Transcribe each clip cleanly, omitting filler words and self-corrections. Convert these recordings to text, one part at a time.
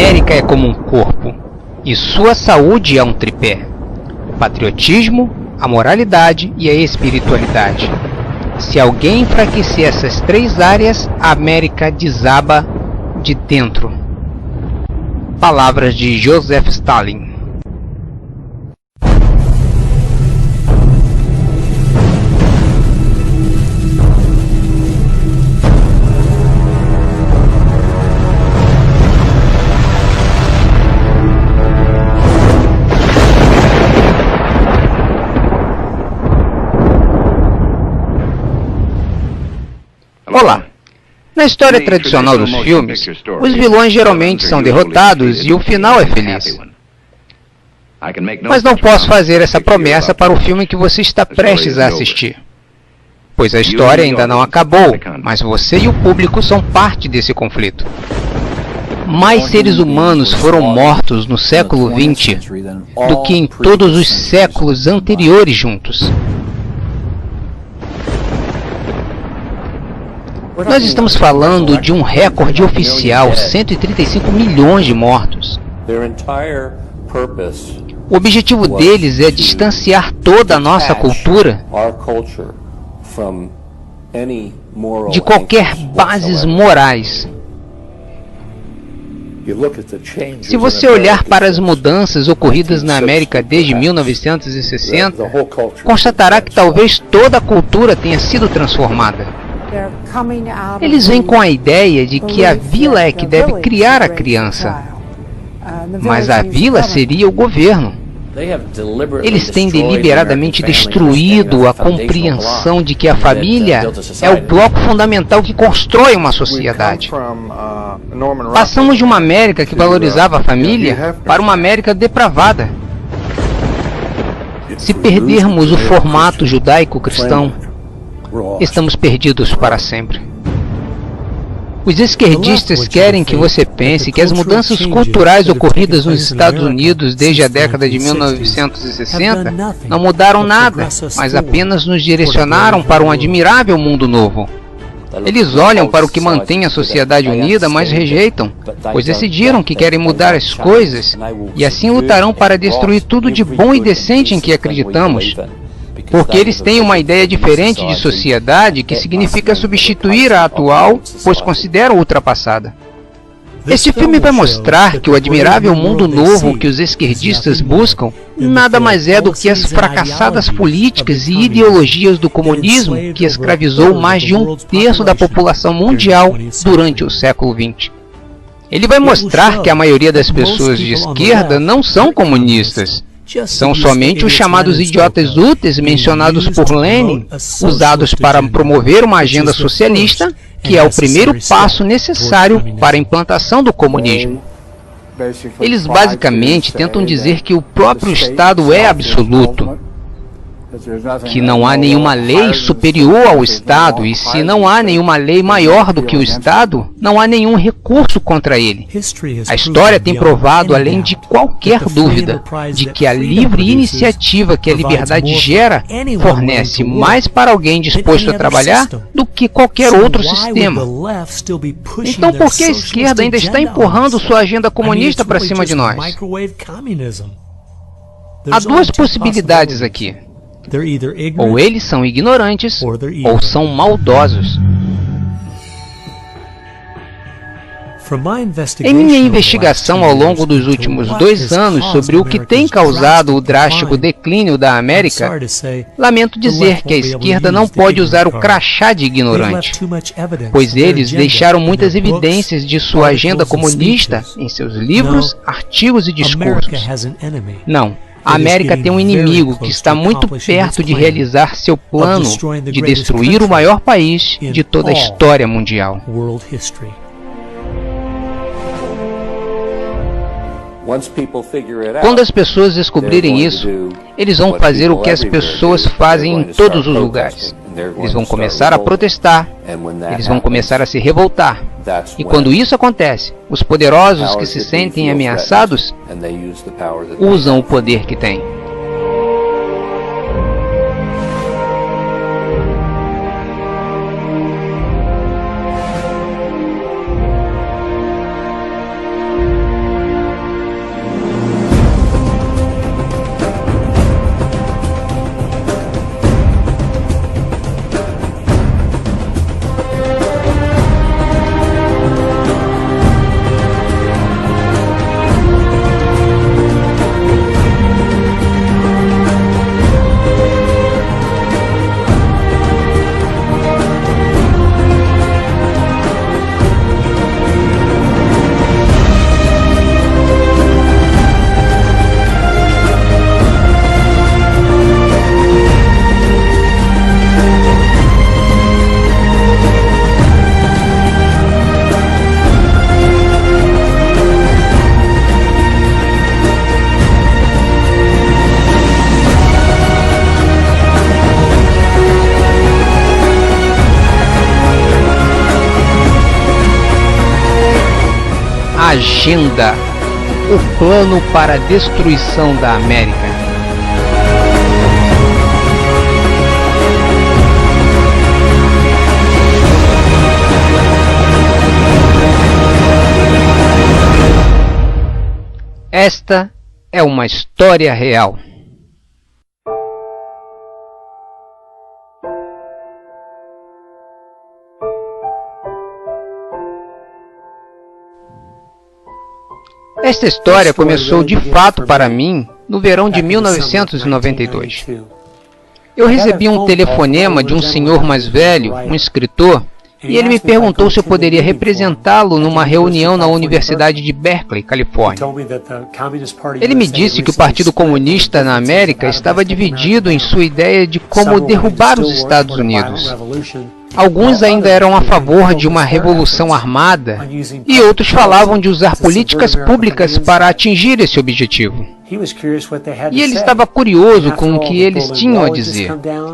América é como um corpo, e sua saúde é um tripé: o patriotismo, a moralidade e a espiritualidade. Se alguém enfraquecer essas três áreas, a América desaba de dentro. Palavras de Joseph Stalin. Olá! Na história tradicional dos filmes, os vilões geralmente são derrotados e o final é feliz. Mas não posso fazer essa promessa para o filme que você está prestes a assistir, pois a história ainda não acabou, mas você e o público são parte desse conflito. Mais seres humanos foram mortos no século XX do que em todos os séculos anteriores juntos. Nós estamos falando de um recorde oficial, 135 milhões de mortos. O objetivo deles é distanciar toda a nossa cultura de qualquer bases morais. Se você olhar para as mudanças ocorridas na América desde 1960, constatará que talvez toda a cultura tenha sido transformada. Eles vêm com a ideia de que a vila é que deve criar a criança, mas a vila seria o governo. Eles têm deliberadamente destruído a compreensão de que a família é o bloco fundamental que constrói uma sociedade. Passamos de uma América que valorizava a família para uma América depravada. Se perdermos o formato judaico-cristão, estamos perdidos para sempre. Os esquerdistas querem que você pense que as mudanças culturais ocorridas nos Estados Unidos desde a década de 1960 não mudaram nada, mas apenas nos direcionaram para um admirável mundo novo. Eles olham para o que mantém a sociedade unida, mas rejeitam, pois decidiram que querem mudar as coisas e assim lutarão para destruir tudo de bom e decente em que acreditamos. Porque eles têm uma ideia diferente de sociedade que significa substituir a atual, pois consideram ultrapassada. Este filme vai mostrar que o admirável mundo novo que os esquerdistas buscam nada mais é do que as fracassadas políticas e ideologias do comunismo que escravizou mais de 1/3 da população mundial durante o século XX. Ele vai mostrar que a maioria das pessoas de esquerda não são comunistas. São somente os chamados idiotas úteis mencionados por Lenin, usados para promover uma agenda socialista, que é o primeiro passo necessário para a implantação do comunismo. Eles basicamente tentam dizer que o próprio Estado é absoluto, que não há nenhuma lei superior ao Estado, e se não há nenhuma lei maior do que o Estado, não há nenhum recurso contra ele. A história tem provado, além de qualquer dúvida, de que a livre iniciativa que a liberdade gera fornece mais para alguém disposto a trabalhar do que qualquer outro sistema. Então por que a esquerda ainda está empurrando sua agenda comunista para cima de nós? Há duas possibilidades aqui. Ou eles são ignorantes, ou são maldosos. Em minha investigação ao longo dos últimos 2 anos sobre o que tem causado o drástico declínio da América, lamento dizer que a esquerda não pode usar o crachá de ignorante, pois eles deixaram muitas evidências de sua agenda comunista em seus livros, artigos e discursos. Não. A América tem um inimigo que está muito perto de realizar seu plano de destruir o maior país de toda a história mundial. Quando as pessoas descobrirem isso, eles vão fazer o que as pessoas fazem em todos os lugares. Eles vão começar a protestar, eles vão começar a se revoltar. E quando isso acontece, os poderosos que se sentem ameaçados usam o poder que têm. Agenda, o plano para a destruição da América. Esta é uma história real. Esta história começou de fato para mim no verão de 1992. Eu recebi um telefonema de um senhor mais velho, um escritor, e ele me perguntou se eu poderia representá-lo numa reunião na Universidade de Berkeley, Califórnia. Ele me disse que o Partido Comunista na América estava dividido em sua ideia de como derrubar os Estados Unidos. Alguns ainda eram a favor de uma revolução armada e outros falavam de usar políticas públicas para atingir esse objetivo. E ele estava curioso com o que eles tinham a dizer,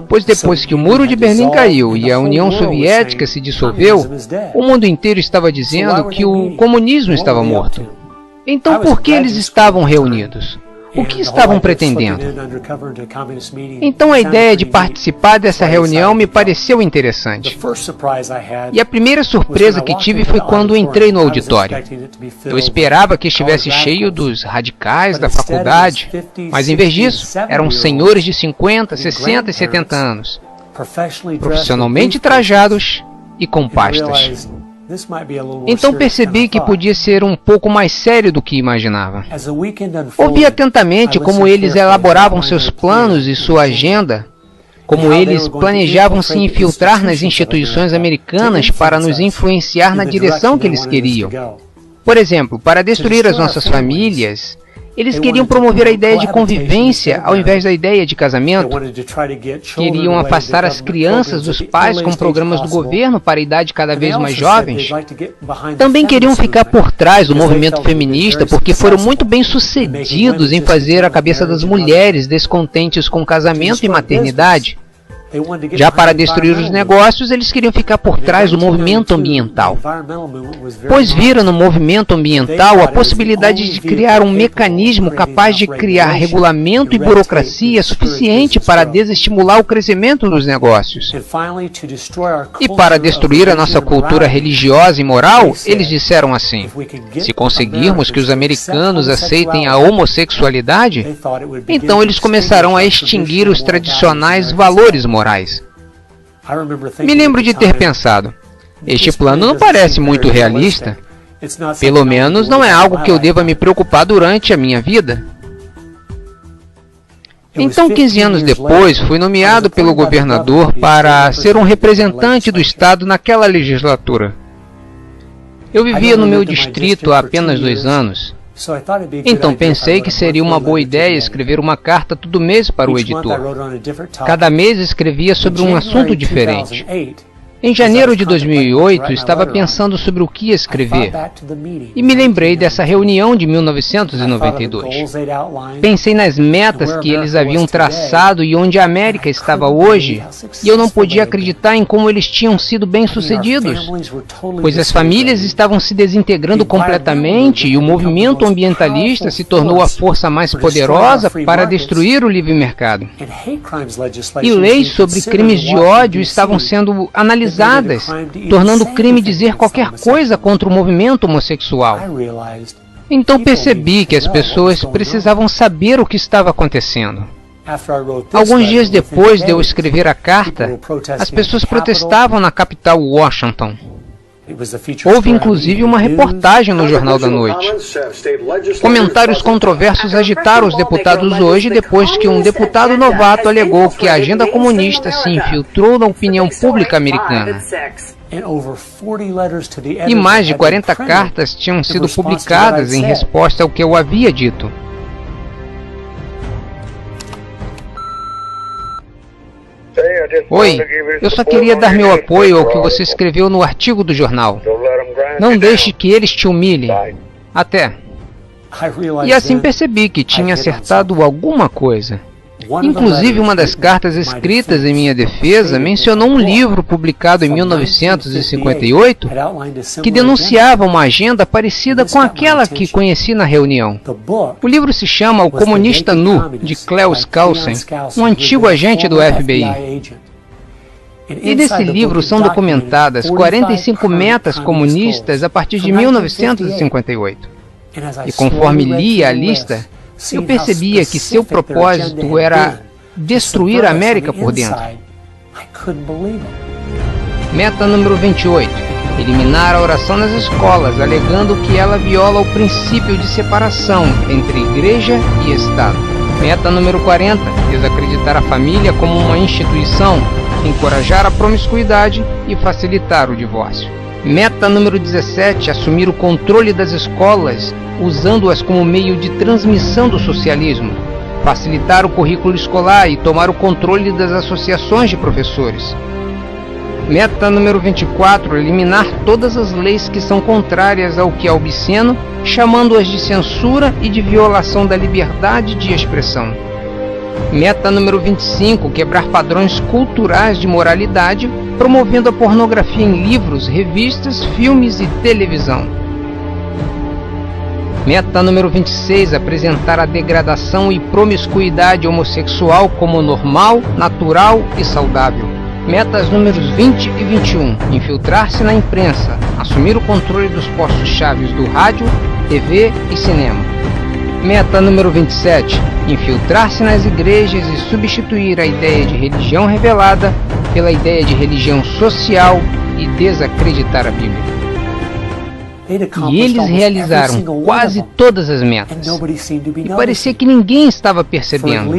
pois depois que o Muro de Berlim caiu e a União Soviética se dissolveu, o mundo inteiro estava dizendo que o comunismo estava morto. Então por que eles estavam reunidos? O que estavam pretendendo? Então a ideia de participar dessa reunião me pareceu interessante. E a primeira surpresa que tive foi quando entrei no auditório. Eu esperava que estivesse cheio dos radicais da faculdade, mas em vez disso, eram senhores de 50, 60 e 70 anos, profissionalmente trajados e com pastas. Então percebi que podia ser um pouco mais sério do que imaginava. Ouvi atentamente como eles elaboravam seus planos e sua agenda, como eles planejavam se infiltrar nas instituições americanas para nos influenciar na direção que eles queriam. Por exemplo, para destruir as nossas famílias, eles queriam promover a ideia de convivência ao invés da ideia de casamento. Queriam afastar as crianças dos pais com programas do governo para a idade cada vez mais jovens. Também queriam ficar por trás do movimento feminista porque foram muito bem sucedidos em fazer a cabeça das mulheres descontentes com casamento e maternidade. Já para destruir os negócios, eles queriam ficar por trás do movimento ambiental, pois viram no movimento ambiental a possibilidade de criar um mecanismo capaz de criar regulamento e burocracia suficiente para desestimular o crescimento dos negócios. E para destruir a nossa cultura religiosa e moral, eles disseram assim: se conseguirmos que os americanos aceitem a homossexualidade, então eles começarão a extinguir os tradicionais valores morais. Me lembro de ter pensado, este plano não parece muito realista. Pelo menos não é algo que eu deva me preocupar durante a minha vida. Então, 15 anos depois, fui nomeado pelo governador para ser um representante do Estado naquela legislatura. Eu vivia no meu distrito há apenas 2 anos. Então pensei que seria uma boa ideia escrever uma carta todo mês para o editor. Cada mês escrevia sobre um assunto diferente. Em janeiro de 2008, estava pensando sobre o que escrever e me lembrei dessa reunião de 1992. Pensei nas metas que eles haviam traçado e onde a América estava hoje, e eu não podia acreditar em como eles tinham sido bem-sucedidos, pois as famílias estavam se desintegrando completamente e o movimento ambientalista se tornou a força mais poderosa para destruir o livre mercado. E leis sobre crimes de ódio estavam sendo analisadas, tornando crime dizer qualquer coisa contra o movimento homossexual. Então percebi que as pessoas precisavam saber o que estava acontecendo. Alguns dias depois de eu escrever a carta, as pessoas protestavam na capital Washington. Houve inclusive uma reportagem no Jornal da Noite. Comentários controversos agitaram os deputados hoje depois que um deputado novato alegou que a agenda comunista se infiltrou na opinião pública americana. E mais de 40 cartas tinham sido publicadas em resposta ao que eu havia dito. Oi, eu só queria dar meu apoio ao que você escreveu no artigo do jornal. Não deixe que eles te humilhem. Até. E assim percebi que tinha acertado alguma coisa. Inclusive, uma das cartas escritas em minha defesa mencionou um livro publicado em 1958 que denunciava uma agenda parecida com aquela que conheci na reunião. O livro se chama O Comunista Nu, de Cleo Skousen, um antigo agente do FBI. E nesse livro são documentadas 45 metas comunistas a partir de 1958. E conforme lia a lista, eu percebia que seu propósito era destruir a América por dentro. Meta número 28. Eliminar a oração nas escolas, alegando que ela viola o princípio de separação entre igreja e Estado. Meta número 40. Desacreditar a família como uma instituição, encorajar a promiscuidade e facilitar o divórcio. Meta número 17. Assumir o controle das escolas, usando-as como meio de transmissão do socialismo. Facilitar o currículo escolar e tomar o controle das associações de professores. Meta número 24. Eliminar todas as leis que são contrárias ao que é obsceno, chamando-as de censura e de violação da liberdade de expressão. Meta número 25. Quebrar padrões culturais de moralidade, promovendo a pornografia em livros, revistas, filmes e televisão. Meta número 26. Apresentar a degradação e promiscuidade homossexual como normal, natural e saudável. Metas números 20 e 21. Infiltrar-se na imprensa, assumir o controle dos postos-chaves do rádio, TV e cinema. Meta número 27. Infiltrar-se nas igrejas e substituir a ideia de religião revelada pela ideia de religião social e desacreditar a Bíblia. E eles realizaram quase todas as metas. E parecia que ninguém estava percebendo.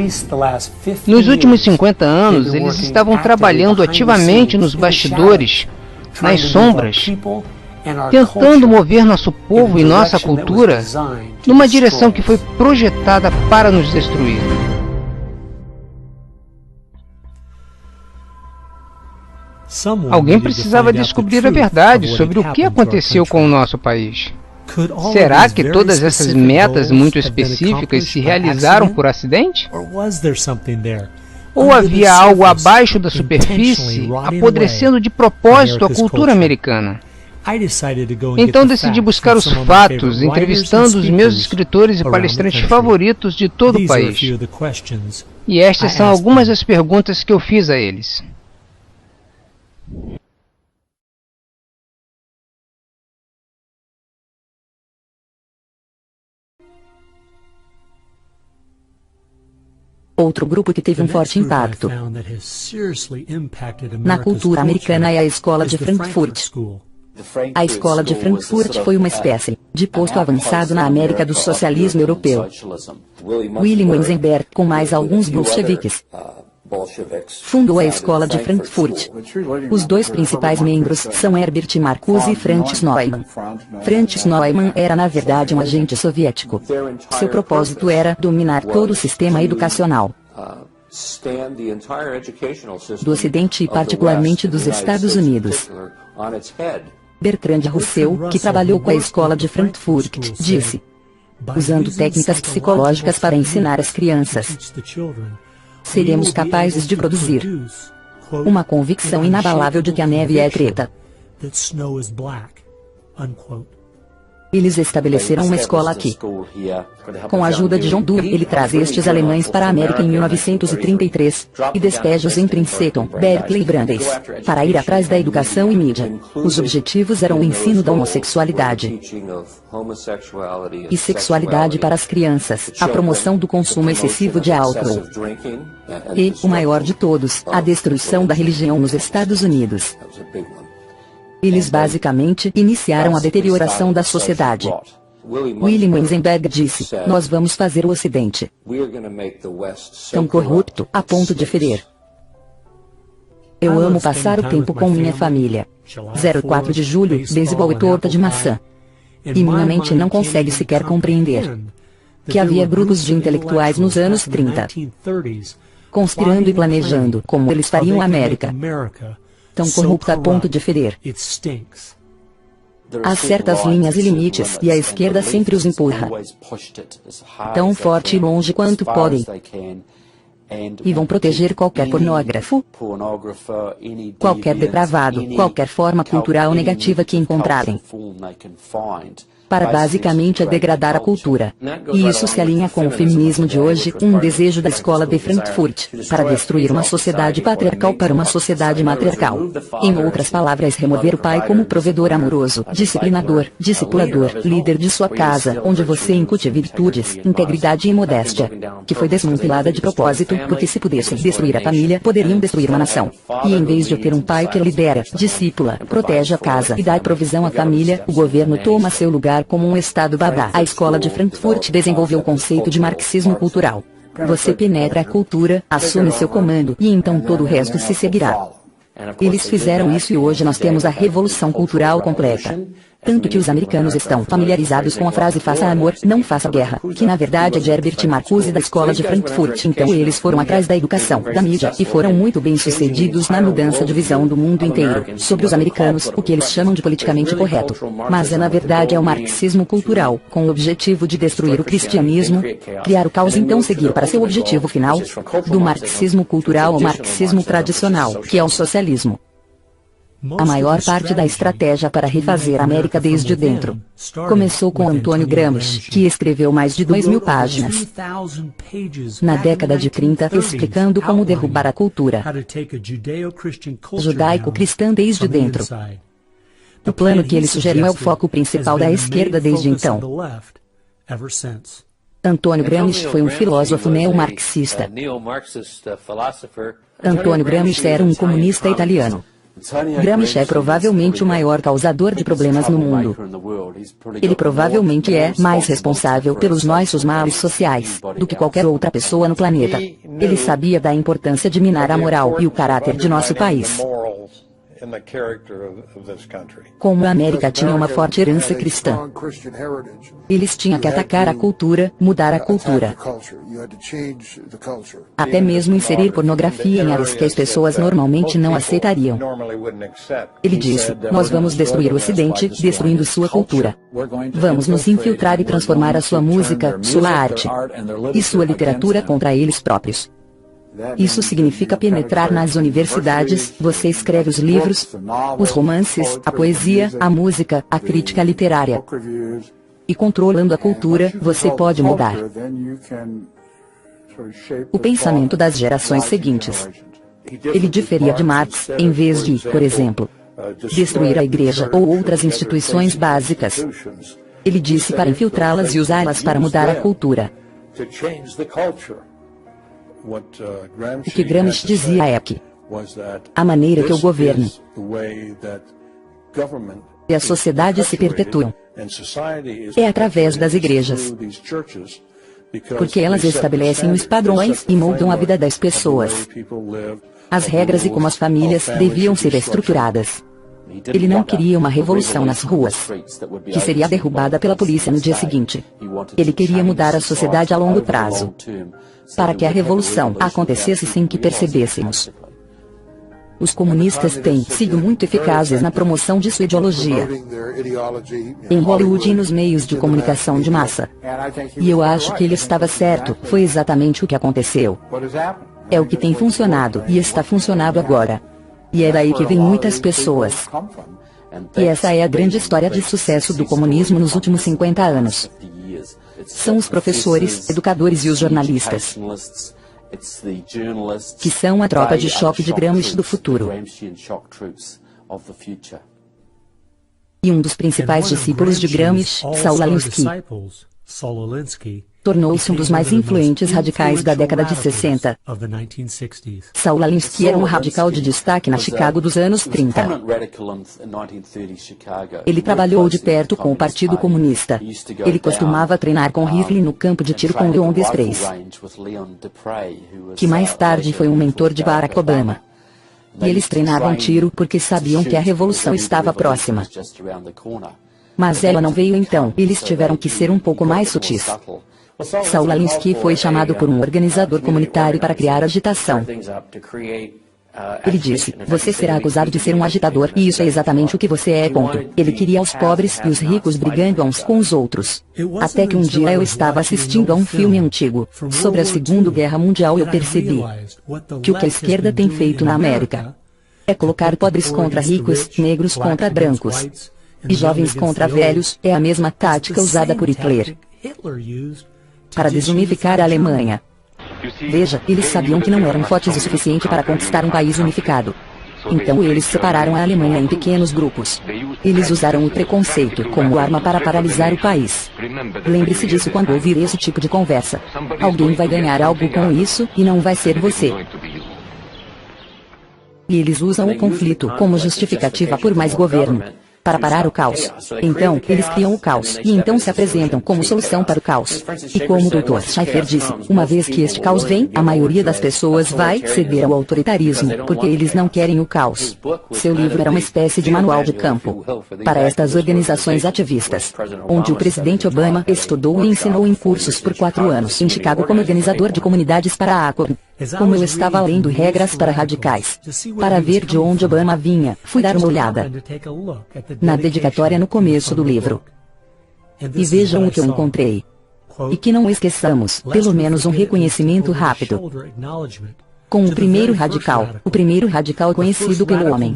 Nos últimos 50 anos, eles estavam trabalhando ativamente nos bastidores, nas sombras, tentando mover nosso povo e nossa cultura numa direção que foi projetada para nos destruir. Alguém precisava descobrir a verdade sobre o que aconteceu com o nosso país. Será que todas essas metas muito específicas se realizaram por acidente? Ou havia algo abaixo da superfície apodrecendo de propósito a cultura americana? Então decidi buscar os fatos, entrevistando os meus escritores e palestrantes favoritos de todo o país. E estas são algumas das perguntas que eu fiz a eles. Outro grupo que teve um forte impacto na cultura americana é a Escola de Frankfurt. A Escola de Frankfurt foi uma espécie de posto avançado na América do socialismo europeu. William Eisenberg, com mais alguns bolcheviques, fundou a Escola de Frankfurt. Os dois principais membros são Herbert Marcuse e Franz Neumann. Franz Neumann era na verdade um agente soviético. Seu propósito era dominar todo o sistema educacional do Ocidente e particularmente dos Estados Unidos. Bertrand Russell, que trabalhou com a Escola de Frankfurt, disse: usando técnicas psicológicas para ensinar as crianças, seremos capazes de produzir uma convicção inabalável de que a neve é preta. Eles estabeleceram uma escola aqui. Com a ajuda de John Dewey, ele traz estes alemães para a América em 1933 e despeja-os em Princeton, Berkeley e Brandeis para ir atrás da educação e mídia. Os objetivos eram o ensino da homossexualidade e sexualidade para as crianças, a promoção do consumo excessivo de álcool e, o maior de todos, a destruição da religião nos Estados Unidos. Eles basicamente iniciaram a deterioração da sociedade. William Eisenberg disse: nós vamos fazer o Ocidente tão corrupto a ponto de ferir. Eu amo passar o tempo com minha família. 04 de julho, beisebol e torta de maçã. E minha mente não consegue sequer compreender que havia grupos de intelectuais nos anos 30 conspirando e planejando como eles fariam a América tão corrupta a ponto de ferir. Há certas linhas e limites, e a esquerda sempre os empurra tão forte e longe quanto podem. E vão proteger qualquer pornógrafo, qualquer depravado, qualquer forma cultural negativa que encontrarem, para basicamente degradar a cultura. E isso se alinha com o feminismo de hoje, um desejo da escola de Frankfurt, para destruir uma sociedade patriarcal para uma sociedade matriarcal. Em outras palavras, remover o pai como provedor amoroso, disciplinador, discipulador, líder de sua casa, onde você incute virtudes, integridade e modéstia, que foi desmantelada de propósito, porque se pudessem destruir a família, poderiam destruir uma nação. E em vez de ter um pai que lidera, discipula, protege a casa e dá provisão à família, o governo toma seu lugar como um Estado babá. A escola de Frankfurt desenvolveu o conceito de marxismo cultural. Você penetra a cultura, assume seu comando, e então todo o resto se seguirá. Eles fizeram isso e hoje nós temos a revolução cultural completa. Tanto que os americanos estão familiarizados com a frase faça amor, não faça guerra, que na verdade é de Herbert Marcuse da escola de Frankfurt. Então eles foram atrás da educação, da mídia, e foram muito bem sucedidos na mudança de visão do mundo inteiro, sobre os americanos, o que eles chamam de politicamente correto. Mas na verdade é o marxismo cultural, com o objetivo de destruir o cristianismo, criar o caos e então seguir para seu objetivo final, do marxismo cultural ao marxismo tradicional, que é o socialismo. A maior parte da estratégia para refazer a América desde dentro começou com Antônio Gramsci, que escreveu mais de 2.000 páginas na década de 30 explicando como derrubar a cultura judaico-cristã desde dentro. O plano que ele sugeriu é o foco principal da esquerda desde então. Antônio Gramsci foi um filósofo neo-marxista. Antônio Gramsci era um comunista italiano. Gramsci é provavelmente o maior causador de problemas no mundo. Ele provavelmente é mais responsável pelos nossos males sociais do que qualquer outra pessoa no planeta. Ele sabia da importância de minar a moral e o caráter de nosso país. Como a América tinha uma forte herança cristã, eles tinham que atacar a cultura, mudar a cultura. Até mesmo inserir pornografia em áreas que as pessoas normalmente não aceitariam. Ele disse, nós vamos destruir o Ocidente, destruindo sua cultura. Vamos nos infiltrar e transformar a sua música, sua arte e sua literatura contra eles próprios. Isso significa penetrar nas universidades, você escreve os livros, os romances, a poesia, a música, a crítica literária. E controlando a cultura, você pode mudar o pensamento das gerações seguintes. Ele diferia de Marx, em vez de, por exemplo, destruir a igreja ou outras instituições básicas. Ele disse para infiltrá-las e usá-las para mudar a cultura. O que Gramsci dizia é que a maneira que o governo e a sociedade se perpetuam é através das igrejas, porque elas estabelecem os padrões e moldam a vida das pessoas, as regras e como as famílias deviam ser estruturadas. Ele não queria uma revolução nas ruas, que seria derrubada pela polícia no dia seguinte. Ele queria mudar a sociedade a longo prazo, para que a revolução acontecesse sem que percebêssemos. Os comunistas têm sido muito eficazes na promoção de sua ideologia em Hollywood e nos meios de comunicação de massa. E eu acho que ele estava certo, foi exatamente o que aconteceu. É o que tem funcionado e está funcionando agora. E é daí que vêm muitas pessoas. E essa é a grande história de sucesso do comunismo nos últimos 50 anos. São os professores, educadores e os jornalistas, que são a tropa de choque de Gramsci do futuro. E um dos principais discípulos de Gramsci, Saul Alinsky, tornou-se um dos mais influentes radicais da década de 60. Saul Alinsky era um radical de destaque na Chicago dos anos 30. Ele trabalhou de perto com o Partido Comunista. Ele costumava treinar com rifle no campo de tiro com Leon Desprez, que mais tarde foi um mentor de Barack Obama. E eles treinavam tiro porque sabiam que a revolução estava próxima. Mas ela não veio então, eles tiveram que ser um pouco mais sutis. Saul Alinsky foi chamado por um organizador comunitário para criar agitação. Ele disse, você será acusado de ser um agitador, e isso é exatamente o que você é, ponto. Ele queria os pobres e os ricos brigando uns com os outros. Até que um dia eu estava assistindo a um filme antigo, sobre a Segunda Guerra Mundial e eu percebi que o que a esquerda tem feito na América é colocar pobres contra ricos, negros contra brancos, e jovens contra velhos, é a mesma tática usada por Hitler para desunificar a Alemanha. Veja, eles sabiam que não eram fortes o suficiente para conquistar um país unificado. Então eles separaram a Alemanha em pequenos grupos. Eles usaram o preconceito como arma para paralisar o país. Lembre-se disso quando ouvir esse tipo de conversa. Alguém vai ganhar algo com isso, e não vai ser você. E eles usam o conflito como justificativa por mais governo, para parar o caos. Então, eles criam o caos, e então se apresentam como solução para o caos. E como o Dr. Schaeffer disse, uma vez que este caos vem, a maioria das pessoas vai ceder ao autoritarismo, porque eles não querem o caos. Seu livro era uma espécie de manual de campo para estas organizações ativistas, onde o presidente Obama estudou e ensinou em cursos por 4 anos em Chicago como organizador de comunidades para a ACORN. Como eu estava lendo regras para radicais, para ver de onde Obama vinha, fui dar uma olhada na dedicatória no começo do livro. E vejam o que eu encontrei. E que não esqueçamos, pelo menos um reconhecimento rápido. Com o primeiro radical conhecido pelo homem,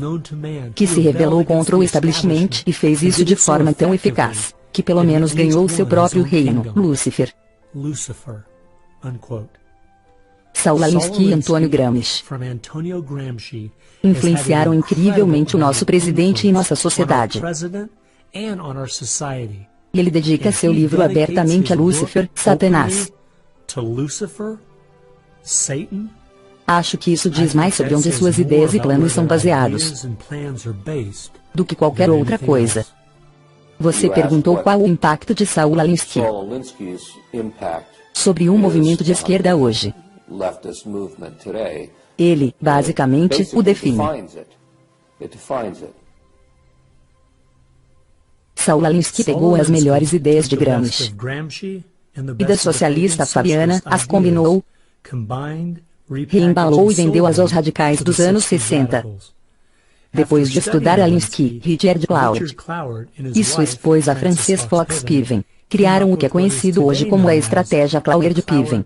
que se rebelou contra o establishment e fez isso de forma tão eficaz, que pelo menos ganhou seu próprio reino, Lúcifer. Saul Alinsky e Antônio Gramsci influenciaram incrivelmente o nosso presidente e nossa sociedade. E ele dedica seu livro abertamente a Lúcifer, Satanás. Acho que isso diz mais sobre onde suas ideias e planos são baseados do que qualquer outra coisa. Você perguntou qual o impacto de Saul Alinsky sobre o movimento de esquerda hoje. Ele, basicamente, o define. Saul Alinsky pegou as melhores ideias de Gramsci e da socialista Fabiana, as combinou, reembalou e vendeu-as aos radicais dos anos 60. Depois de estudar Alinsky, Richard Cloud e sua esposa Frances Fox Piven criaram o que é conhecido hoje como a estratégia Cloward-Piven.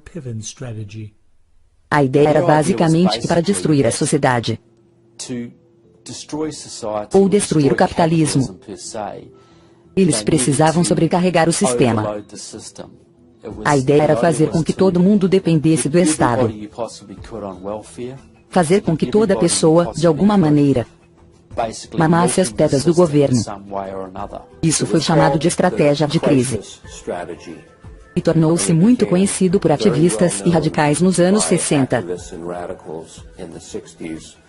A ideia era basicamente que para destruir a sociedade, ou destruir o capitalismo, eles precisavam sobrecarregar o sistema. A ideia era fazer com que todo mundo dependesse do Estado. Fazer com que toda pessoa, de alguma maneira, mamasse as tetas do governo. Isso foi chamado de estratégia de crise. E tornou-se muito conhecido por ativistas e radicais nos anos 60.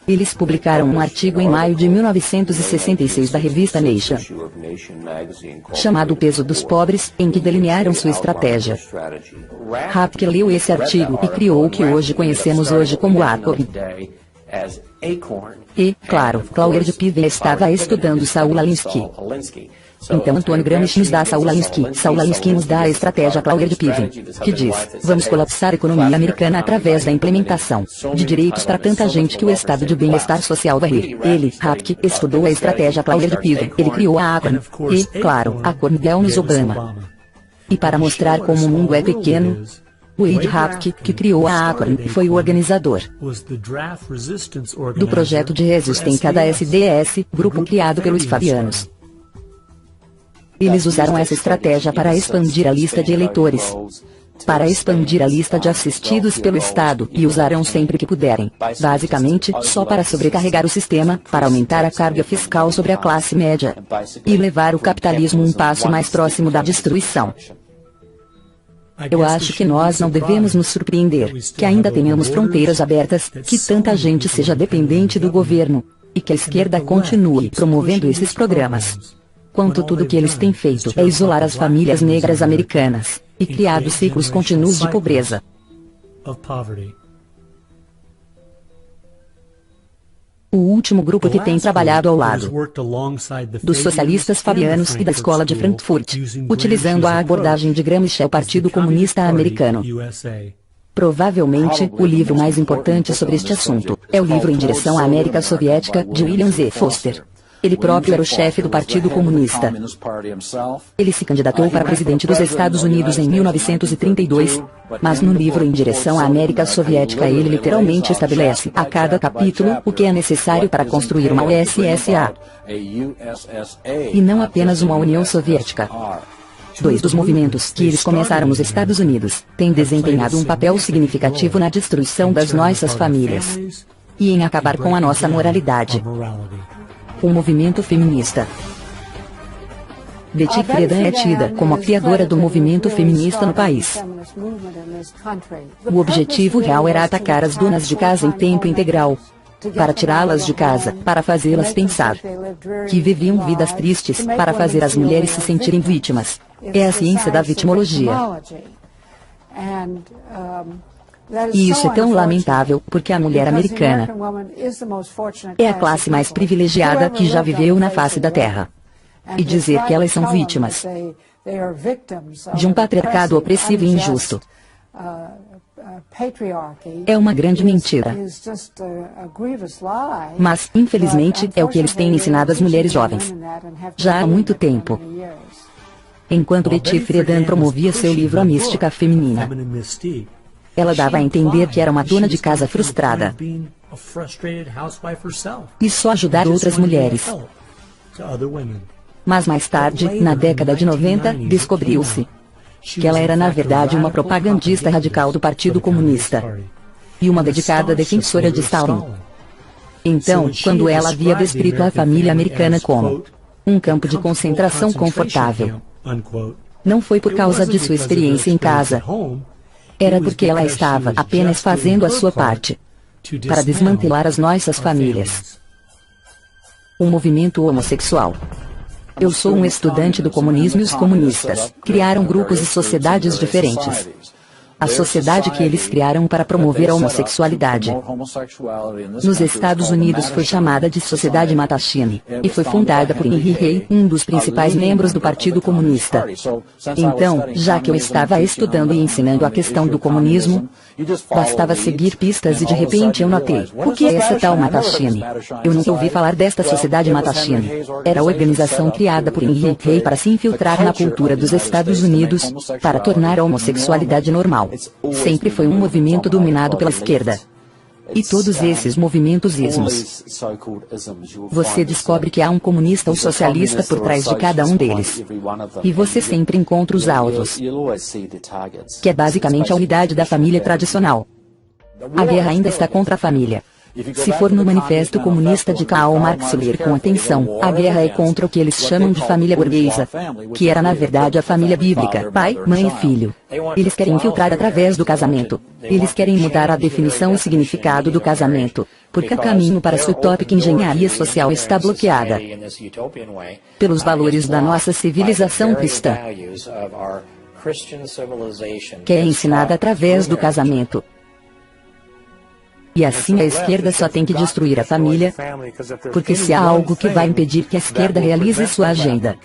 Eles publicaram um artigo em maio de 1966 da revista Nation, chamado O Peso dos Pobres, em que delinearam sua estratégia. Rapke leu esse artigo e criou o que hoje conhecemos hoje como ACORN. E, claro, Cloward-Piven estava estudando Saul Alinsky. Então Antônio Gramsci nos dá Saul Alinsky. Saul Alinsky nos dá a estratégia Cloward-Piven, que diz, vamos colapsar a economia americana através da implementação de direitos para tanta gente que o estado de bem-estar social vai rir. Ele, Rapke, estudou a estratégia Cloward-Piven. Ele criou a ACORN. E, claro, a ACORN deu-nos Obama. E para mostrar como o mundo é pequeno, Wade Rapke, que criou a ACORN, foi o organizador do projeto de resistência da SDS, grupo criado pelos Fabianos. Eles usaram essa estratégia para expandir a lista de eleitores, para expandir a lista de assistidos pelo Estado, e usarão sempre que puderem, basicamente, só para sobrecarregar o sistema, para aumentar a carga fiscal sobre a classe média, e levar o capitalismo um passo mais próximo da destruição. Eu acho que nós não devemos nos surpreender, que ainda tenhamos fronteiras abertas, que tanta gente seja dependente do governo, e que a esquerda continue promovendo esses programas. Quanto tudo que eles têm feito é isolar as famílias negras americanas, e criado ciclos contínuos de pobreza. O último grupo que tem trabalhado ao lado dos socialistas fabianos e da Escola de Frankfurt, utilizando a abordagem de Gramsci é o Partido Comunista Americano. Provavelmente, o livro mais importante sobre este assunto é o livro Em Direção à América Soviética, de William Z. Foster. Ele próprio era o chefe do Partido Comunista. Ele se candidatou para presidente dos Estados Unidos em 1932, mas no livro Em Direção à América Soviética ele literalmente estabelece, a cada capítulo, o que é necessário para construir uma USSA. E não apenas uma União Soviética. Dois dos movimentos que eles começaram nos Estados Unidos têm desempenhado um papel significativo na destruição das nossas famílias e em acabar com a nossa moralidade. O movimento feminista. Betty Friedan é tida como a criadora do movimento feminista no país. O objetivo real era atacar as donas de casa em tempo integral, para tirá-las de casa, para fazê-las pensar que viviam vidas tristes, para fazer as mulheres se sentirem vítimas. É a ciência da vitimologia. E isso é tão lamentável, porque a mulher americana é a classe mais privilegiada que já viveu na face da Terra. E dizer que elas são vítimas de um patriarcado opressivo e injusto é uma grande mentira. Mas, infelizmente, é o que eles têm ensinado às mulheres jovens já há muito tempo. Enquanto Betty Friedan promovia seu livro A Mística Feminina, ela dava a entender que era uma dona de casa frustrada e só ajudar outras mulheres. Mas mais tarde, na década de 90, descobriu-se que ela era na verdade uma propagandista radical do Partido Comunista e uma dedicada defensora de Stalin. Então, quando ela havia descrito a família americana como um campo de concentração confortável, não foi por causa de sua experiência em casa, era porque ela estava apenas fazendo a sua parte para desmantelar as nossas famílias. O movimento homossexual. Eu sou um estudante do comunismo e os comunistas criaram grupos e sociedades diferentes. A sociedade que eles criaram para promover a homossexualidade nos Estados Unidos foi chamada de Sociedade Mattachine, e foi fundada por Henry Rey, um dos principais membros do Partido Comunista. Então, já que eu estava estudando e ensinando a questão do comunismo, bastava seguir pistas e de repente eu notei, o que é essa tal Mattachine? Eu nunca ouvi falar desta Sociedade Mattachine. Era a organização criada por Henry Rey para se infiltrar na cultura dos Estados Unidos, para tornar a homossexualidade normal. Sempre foi um movimento dominado pela esquerda. E todos esses movimentos ismos, você descobre que há um comunista ou socialista por trás de cada um deles. E você sempre encontra os alvos, que é basicamente a unidade da família tradicional. A guerra ainda está contra a família. Se for no Manifesto Comunista de Karl Marx ler com atenção, a guerra é contra o que eles chamam de família burguesa, que era na verdade a família bíblica, pai, mãe e filho. Eles querem infiltrar através do casamento. Eles querem mudar a definição e significado do casamento, porque o caminho para sua utópica engenharia social está bloqueada pelos valores da nossa civilização cristã, que é ensinada através do casamento. E assim a esquerda só tem que destruir a família, porque se há algo que vai impedir que a esquerda realize sua agenda,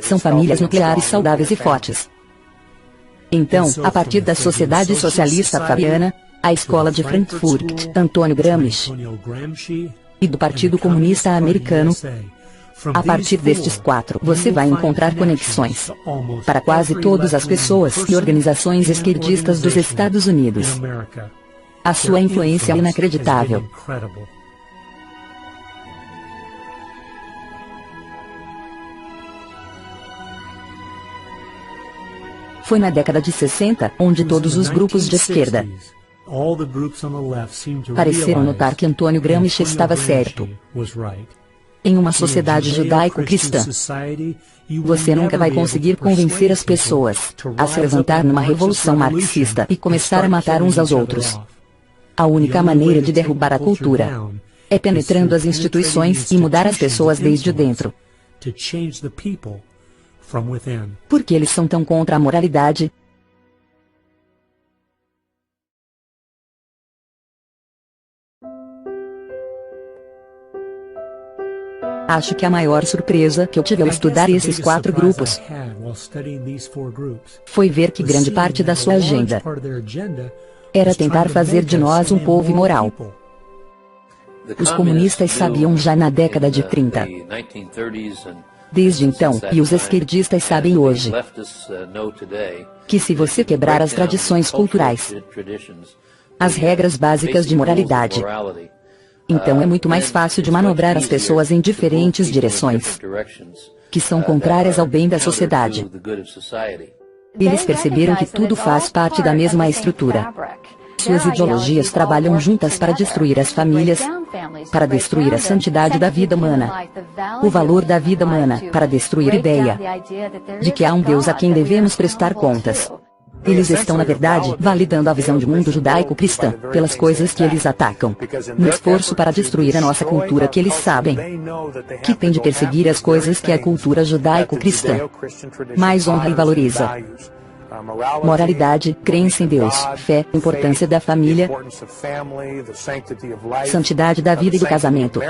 são famílias nucleares saudáveis e fortes. Então, a partir da Sociedade Socialista Fabiana, a Escola de Frankfurt, Antônio Gramsci, e do Partido Comunista Americano, a partir destes quatro, você vai encontrar conexões para quase todas as pessoas e organizações esquerdistas dos Estados Unidos. A sua influência é inacreditável. Foi na década de 60, onde todos os grupos de esquerda pareceram notar que Antônio Gramsci estava certo. Em uma sociedade judaico-cristã, você nunca vai conseguir convencer as pessoas a se levantar numa revolução marxista e começar a matar uns aos outros. A única maneira de derrubar a cultura é penetrando as instituições e mudar as pessoas desde dentro. Por que eles são tão contra a moralidade? Acho que a maior surpresa que eu tive ao estudar esses 4 grupos foi ver que grande parte da sua agenda era tentar fazer de nós um povo imoral. Os comunistas sabiam já na década de 30. Desde então, e os esquerdistas sabem hoje, que se você quebrar as tradições culturais, as regras básicas de moralidade, então é muito mais fácil de manobrar as pessoas em diferentes direções, que são contrárias ao bem da sociedade. Eles perceberam que tudo faz parte da mesma estrutura. Suas ideologias trabalham juntas para destruir as famílias, para destruir a santidade da vida humana, o valor da vida humana, para destruir a ideia de que há um Deus a quem devemos prestar contas. Eles estão, na verdade, validando a visão de mundo judaico-cristã, pelas coisas que eles atacam, no esforço para destruir a nossa cultura que eles sabem que tem de perseguir as coisas que a cultura judaico-cristã mais honra e valoriza. Moralidade, crença em Deus, fé, importância da família, santidade da vida e do casamento.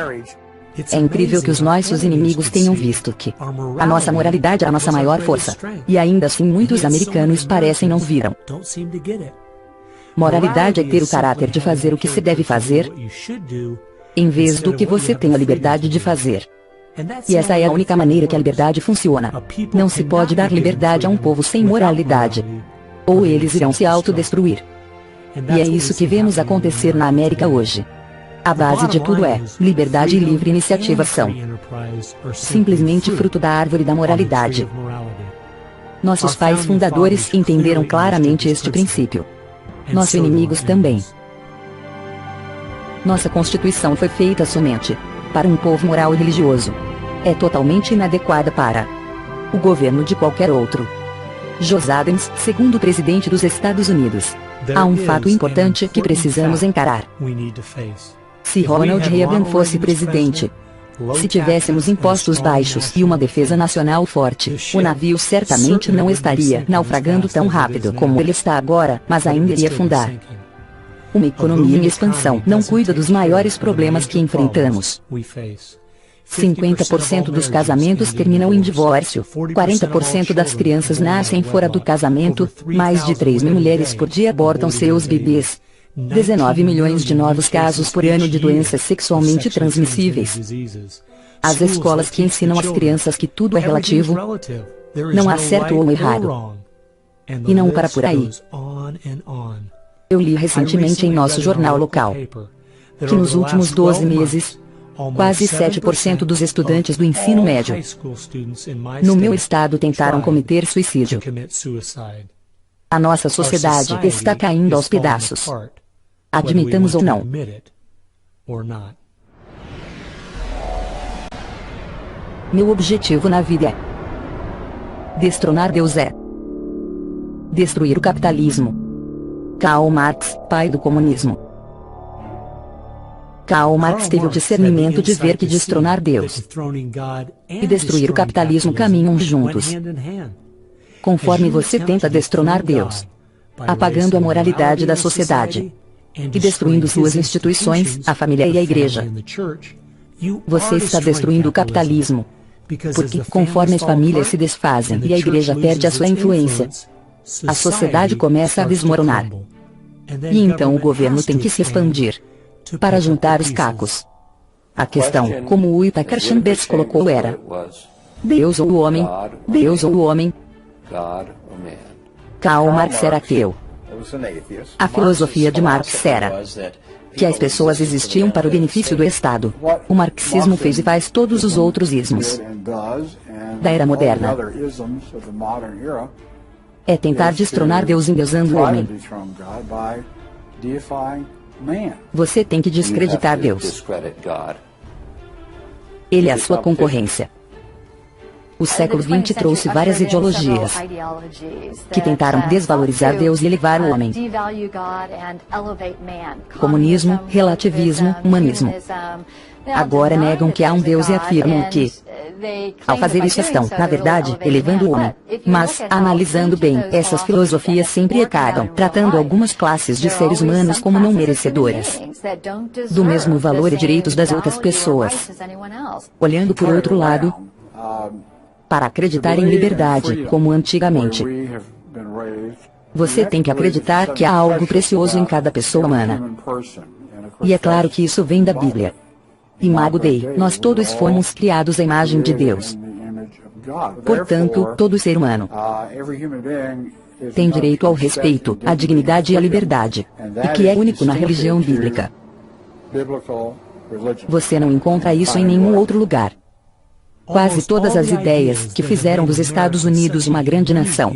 É incrível que os nossos inimigos tenham visto que a nossa moralidade é a nossa maior força. E ainda assim muitos americanos parecem não viram. Moralidade é ter o caráter de fazer o que se deve fazer, em vez do que você tem a liberdade de fazer. E essa é a única maneira que a liberdade funciona. Não se pode dar liberdade a um povo sem moralidade, ou eles irão se autodestruir. E é isso que vemos acontecer na América hoje. A base de tudo é liberdade e livre iniciativa são simplesmente fruto da árvore da moralidade. Nossos pais fundadores entenderam claramente este princípio. Nossos inimigos também. Nossa Constituição foi feita somente para um povo moral e religioso. É totalmente inadequada para o governo de qualquer outro. José Adams, segundo presidente dos Estados Unidos. Há um fato importante que precisamos encarar. Se Ronald Reagan fosse presidente, se tivéssemos impostos baixos e uma defesa nacional forte, o navio certamente não estaria naufragando tão rápido como ele está agora, mas ainda iria afundar. Uma economia em expansão não cuida dos maiores problemas que enfrentamos. 50% dos casamentos terminam em divórcio, 40% das crianças nascem fora do casamento, mais de 3 mil mulheres por dia abortam seus bebês, 19 milhões de novos casos por ano de doenças sexualmente transmissíveis. As escolas que ensinam às crianças que tudo é relativo, não há certo ou errado. E não para por aí. Eu li recentemente em nosso jornal local que nos últimos 12 meses, quase 7% dos estudantes do ensino médio no meu estado tentaram cometer suicídio. A nossa sociedade está caindo aos pedaços. Admitamos ou não. Meu objetivo na vida é destronar Deus, é destruir o capitalismo. Karl Marx, pai do comunismo. Karl Marx teve o discernimento de ver que destronar Deus e destruir o capitalismo caminham juntos. Conforme você tenta destronar Deus, apagando a moralidade da sociedade e destruindo suas instituições, a família e a igreja, você está destruindo o capitalismo, porque conforme as famílias se desfazem e a igreja perde a sua influência, a sociedade começa a desmoronar. E então o governo tem que se expandir para juntar os cacos. A questão, como o Whittaker Chambers colocou, era: Deus ou o homem? Deus ou o homem? Karl Marx era ateu. A filosofia de Marx era que as pessoas existiam para o benefício do Estado. O marxismo fez e faz todos os outros ismos da era moderna. É tentar destronar Deus endeusando o homem. Você tem que descreditar Deus. Ele é a sua concorrência. O século XX trouxe várias ideologias que tentaram desvalorizar Deus e elevar o homem. Comunismo, relativismo, humanismo. Agora negam que há um Deus e afirmam que, ao fazer isso estão, na verdade, elevando o homem. Mas, analisando bem, essas filosofias sempre acabam tratando algumas classes de seres humanos como não merecedoras do mesmo valor e direitos das outras pessoas. Olhando por outro lado, para acreditar em liberdade, como antigamente, você tem que acreditar que há algo precioso em cada pessoa humana. E é claro que isso vem da Bíblia. Imago Dei, nós todos fomos criados à imagem de Deus. Portanto, todo ser humano tem direito ao respeito, à dignidade e à liberdade, e que é único na religião bíblica. Você não encontra isso em nenhum outro lugar. Quase todas as ideias que fizeram dos Estados Unidos uma grande nação,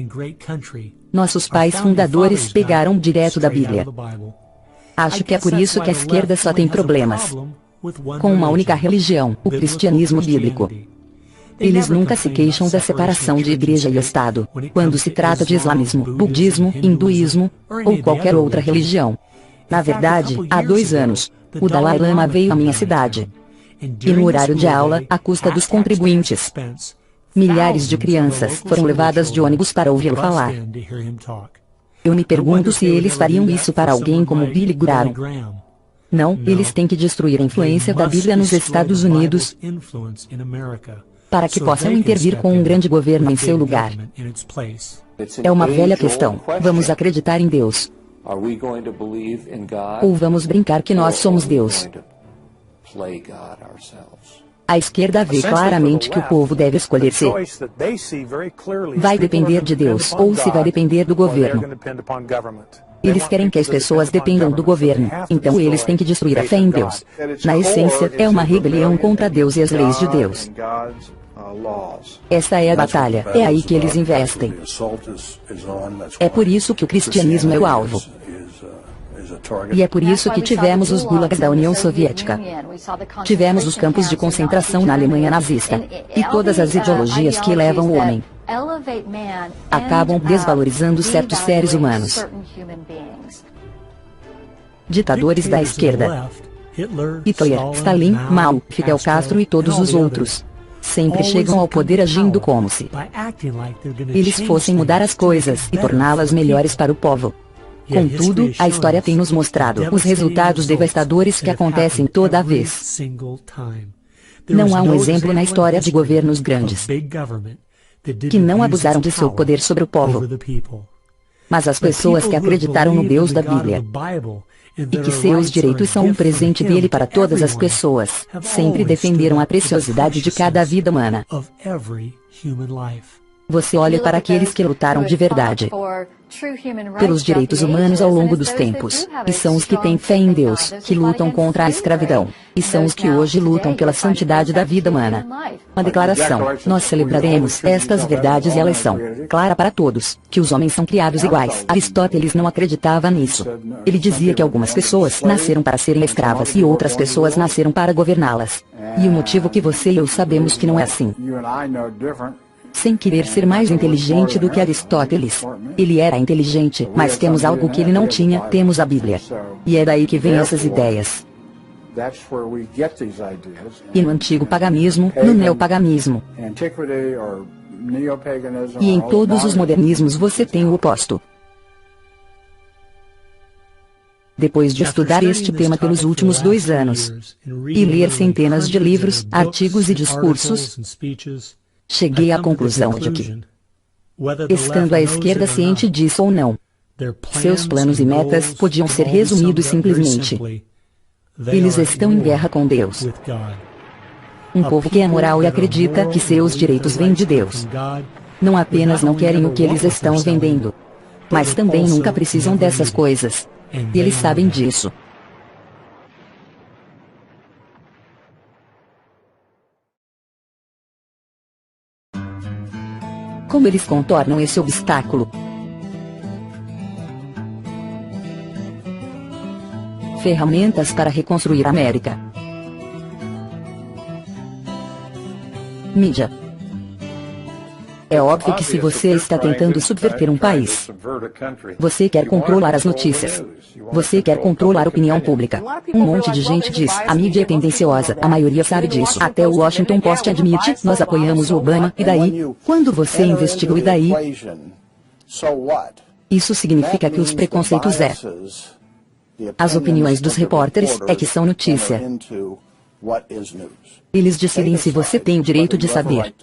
nossos pais fundadores pegaram direto da Bíblia. Acho que é por isso que a esquerda só tem problemas com uma única religião, o cristianismo bíblico. Eles nunca se queixam da separação de igreja e Estado, quando se trata de islamismo, budismo, hinduísmo, ou qualquer outra religião. Na verdade, há 2 anos, o Dalai Lama veio à minha cidade. E no horário de aula, à custa dos contribuintes, milhares de crianças foram levadas de ônibus para ouvi-lo falar. Eu me pergunto se eles fariam isso para alguém como Billy Graham. Não, eles têm que destruir a influência da Bíblia nos Estados Unidos para que possam intervir com um grande governo em seu lugar. É uma velha questão. Vamos acreditar em Deus? Ou vamos brincar que nós somos Deus? A esquerda vê claramente que o povo deve escolher se vai depender de Deus ou se vai depender do governo. Eles querem que as pessoas dependam do governo, então eles têm que destruir a fé em Deus. Na essência, é uma rebelião contra Deus e as leis de Deus. Essa é a batalha, é aí que eles investem. É por isso que o cristianismo é o alvo. E é por isso que tivemos os gulags da União Soviética. Tivemos os campos de concentração na Alemanha nazista. E todas as ideologias que elevam o homem acabam desvalorizando certos seres humanos. Ditadores da esquerda, Hitler, Stalin, Mao, Fidel Castro e todos os outros, sempre chegam ao poder agindo como se eles fossem mudar as coisas e torná-las melhores para o povo. Contudo, a história tem nos mostrado os resultados devastadores que acontecem toda vez. Não há um exemplo na história de governos grandes que não abusaram de seu poder sobre o povo. Mas as pessoas que acreditaram no Deus da Bíblia e que seus direitos são um presente dele para todas as pessoas, sempre defenderam a preciosidade de cada vida humana. Você olha para aqueles que lutaram de verdade pelos direitos humanos ao longo dos tempos, e são os que têm fé em Deus, que lutam contra a escravidão, e são os que hoje lutam pela santidade da vida humana. Uma declaração: nós celebraremos estas verdades e elas são clara para todos, que os homens são criados iguais. Aristóteles não acreditava nisso. Ele dizia que algumas pessoas nasceram para serem escravas e outras pessoas nasceram para governá-las. E o motivo que você e eu sabemos que não é assim. Sem querer ser mais inteligente do que Aristóteles. Ele era inteligente, mas temos algo que ele não tinha, temos a Bíblia. E é daí que vêm essas ideias. E no antigo paganismo, no neopaganismo, e em todos os modernismos você tem o oposto. Depois de estudar este tema pelos últimos 2 anos, e ler centenas de livros, artigos e discursos, cheguei à conclusão de que, estando a esquerda ciente disso ou não, seus planos e metas podiam ser resumidos simplesmente: eles estão em guerra com Deus. Um povo que é moral e acredita que seus direitos vêm de Deus. Não apenas não querem o que eles estão vendendo, mas também nunca precisam dessas coisas. E eles sabem disso. Como eles contornam esse obstáculo? Ferramentas para reconstruir a América. Mídia. É óbvio que se você está tentando subverter um país, você quer controlar as notícias. Você quer controlar a opinião pública. Um monte de gente diz, a mídia é tendenciosa, a maioria sabe disso. Até o Washington Post admite, nós apoiamos o Obama, e daí? Quando você investiga o e daí? Isso significa que os preconceitos as opiniões dos repórteres é que são notícia. Eles decidem se você tem o direito de saber.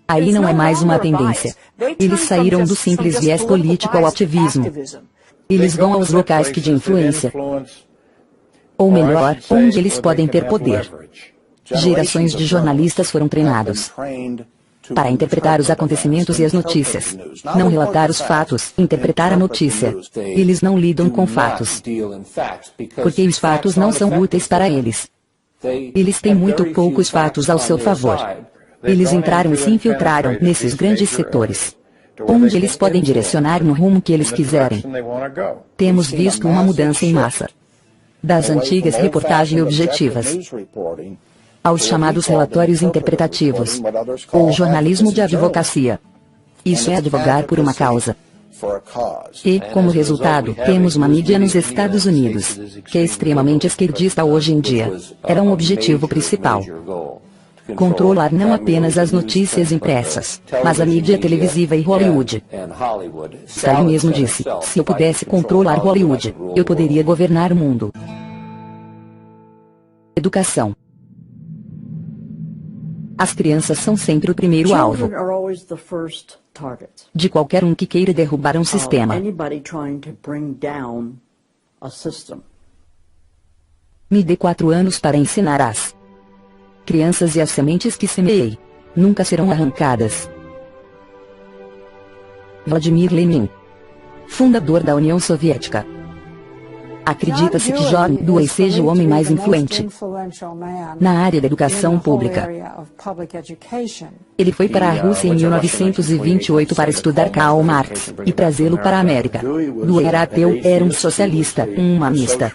Aí não é mais uma tendência. Eles saíram do simples viés político ao ativismo. Eles vão aos locais que de influência. Ou melhor, onde eles podem ter poder. Gerações de jornalistas foram treinados para interpretar os acontecimentos e as notícias. Não relatar os fatos, interpretar a notícia. Eles não lidam com fatos, porque os fatos não são úteis para eles. Eles têm muito poucos fatos ao seu favor. Eles entraram e se infiltraram nesses grandes setores, onde eles podem direcionar no rumo que eles quiserem. Temos visto uma mudança em massa das antigas reportagens objetivas aos chamados relatórios interpretativos, ou jornalismo de advocacia. Isso é advogar por uma causa. E, como resultado, temos uma mídia nos Estados Unidos, que é extremamente esquerdista hoje em dia. Era um objetivo principal. Controlar não apenas as notícias impressas, mas a mídia televisiva e Hollywood. Stalin mesmo disse, se eu pudesse controlar Hollywood, eu poderia governar o mundo. Educação. As crianças são sempre o primeiro alvo de qualquer um que queira derrubar um sistema. Me dê 4 anos para ensinar as crianças e as sementes que semeei nunca serão arrancadas. Vladimir Lenin, fundador da União Soviética. Acredita-se que George Dewey seja o homem mais influente na área da educação pública. Ele foi para a Rússia em 1928 para estudar Karl Marx e trazê-lo para a América. Dewey era ateu, era um socialista, um humanista.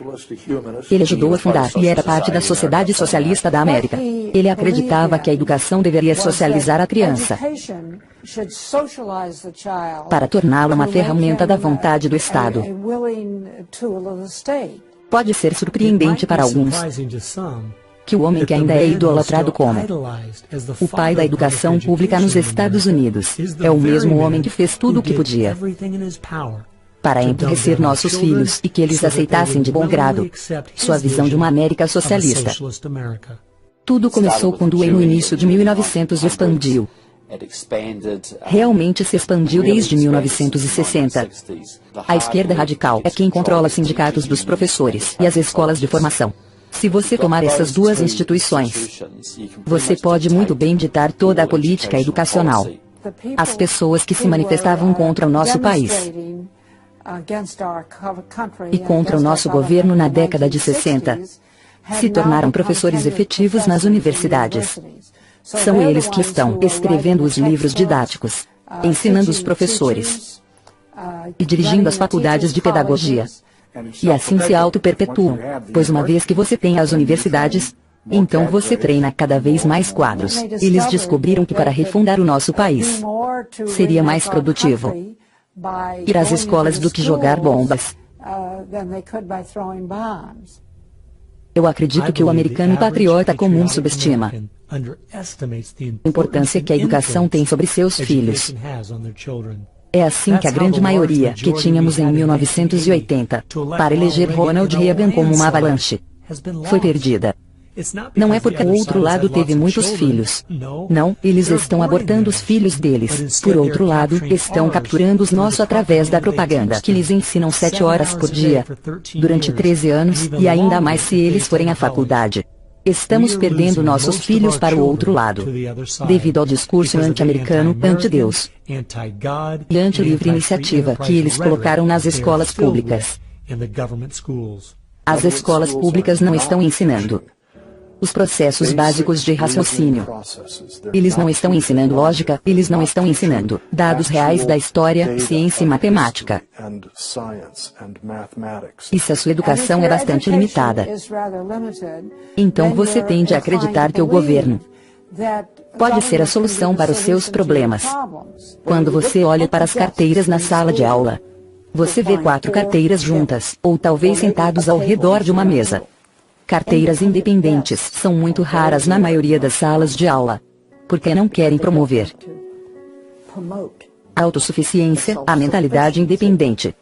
Ele ajudou a fundar e era parte da Sociedade Socialista da América. Ele acreditava que a educação deveria socializar a criança para torná-la uma ferramenta da vontade do Estado. Pode ser surpreendente para alguns que o homem que ainda é idolatrado como o pai da educação pública nos Estados Unidos é o mesmo homem que fez tudo o que podia para enriquecer nossos filhos e que eles aceitassem de bom grado sua visão de uma América socialista. Tudo começou com Dewey no início de 1900 e expandiu. Realmente se expandiu desde 1960. A esquerda radical é quem controla sindicatos dos professores e as escolas de formação. Se você tomar essas duas instituições, você pode muito bem ditar toda a política educacional. As pessoas que se manifestavam contra o nosso país e contra o nosso governo na década de 60 se tornaram professores efetivos nas universidades. São eles que estão escrevendo os livros didáticos, ensinando os professores e dirigindo as faculdades de pedagogia. E assim se auto-perpetuam, pois uma vez que você tem as universidades, então você treina cada vez mais quadros. Eles descobriram que para refundar o nosso país, seria mais produtivo ir às escolas do que jogar bombas. Eu acredito que o americano patriota comum subestima a importância que a educação tem sobre seus filhos. É assim que a grande maioria que tínhamos em 1980 para eleger Ronald Reagan como uma avalanche foi perdida. Não é porque o outro lado teve muitos filhos. Não, eles estão abortando os filhos deles. Por outro lado, estão capturando os nossos através da propaganda que lhes ensinam 7 horas por dia, durante 13 anos, e ainda mais se eles forem à faculdade. Estamos perdendo nossos filhos para o outro lado, devido ao discurso anti-americano, anti-Deus e anti-livre iniciativa que eles colocaram nas escolas públicas. As escolas públicas não estão ensinando os processos básicos de raciocínio. Eles não estão ensinando lógica, eles não estão ensinando dados reais da história, ciência e matemática. E se a sua educação é bastante limitada, então você tende a acreditar que o governo pode ser a solução para os seus problemas. Quando você olha para as carteiras na sala de aula, você vê 4 carteiras juntas, ou talvez sentados ao redor de uma mesa. Carteiras independentes são muito raras na maioria das salas de aula, porque não querem promover a autossuficiência, a mentalidade independente.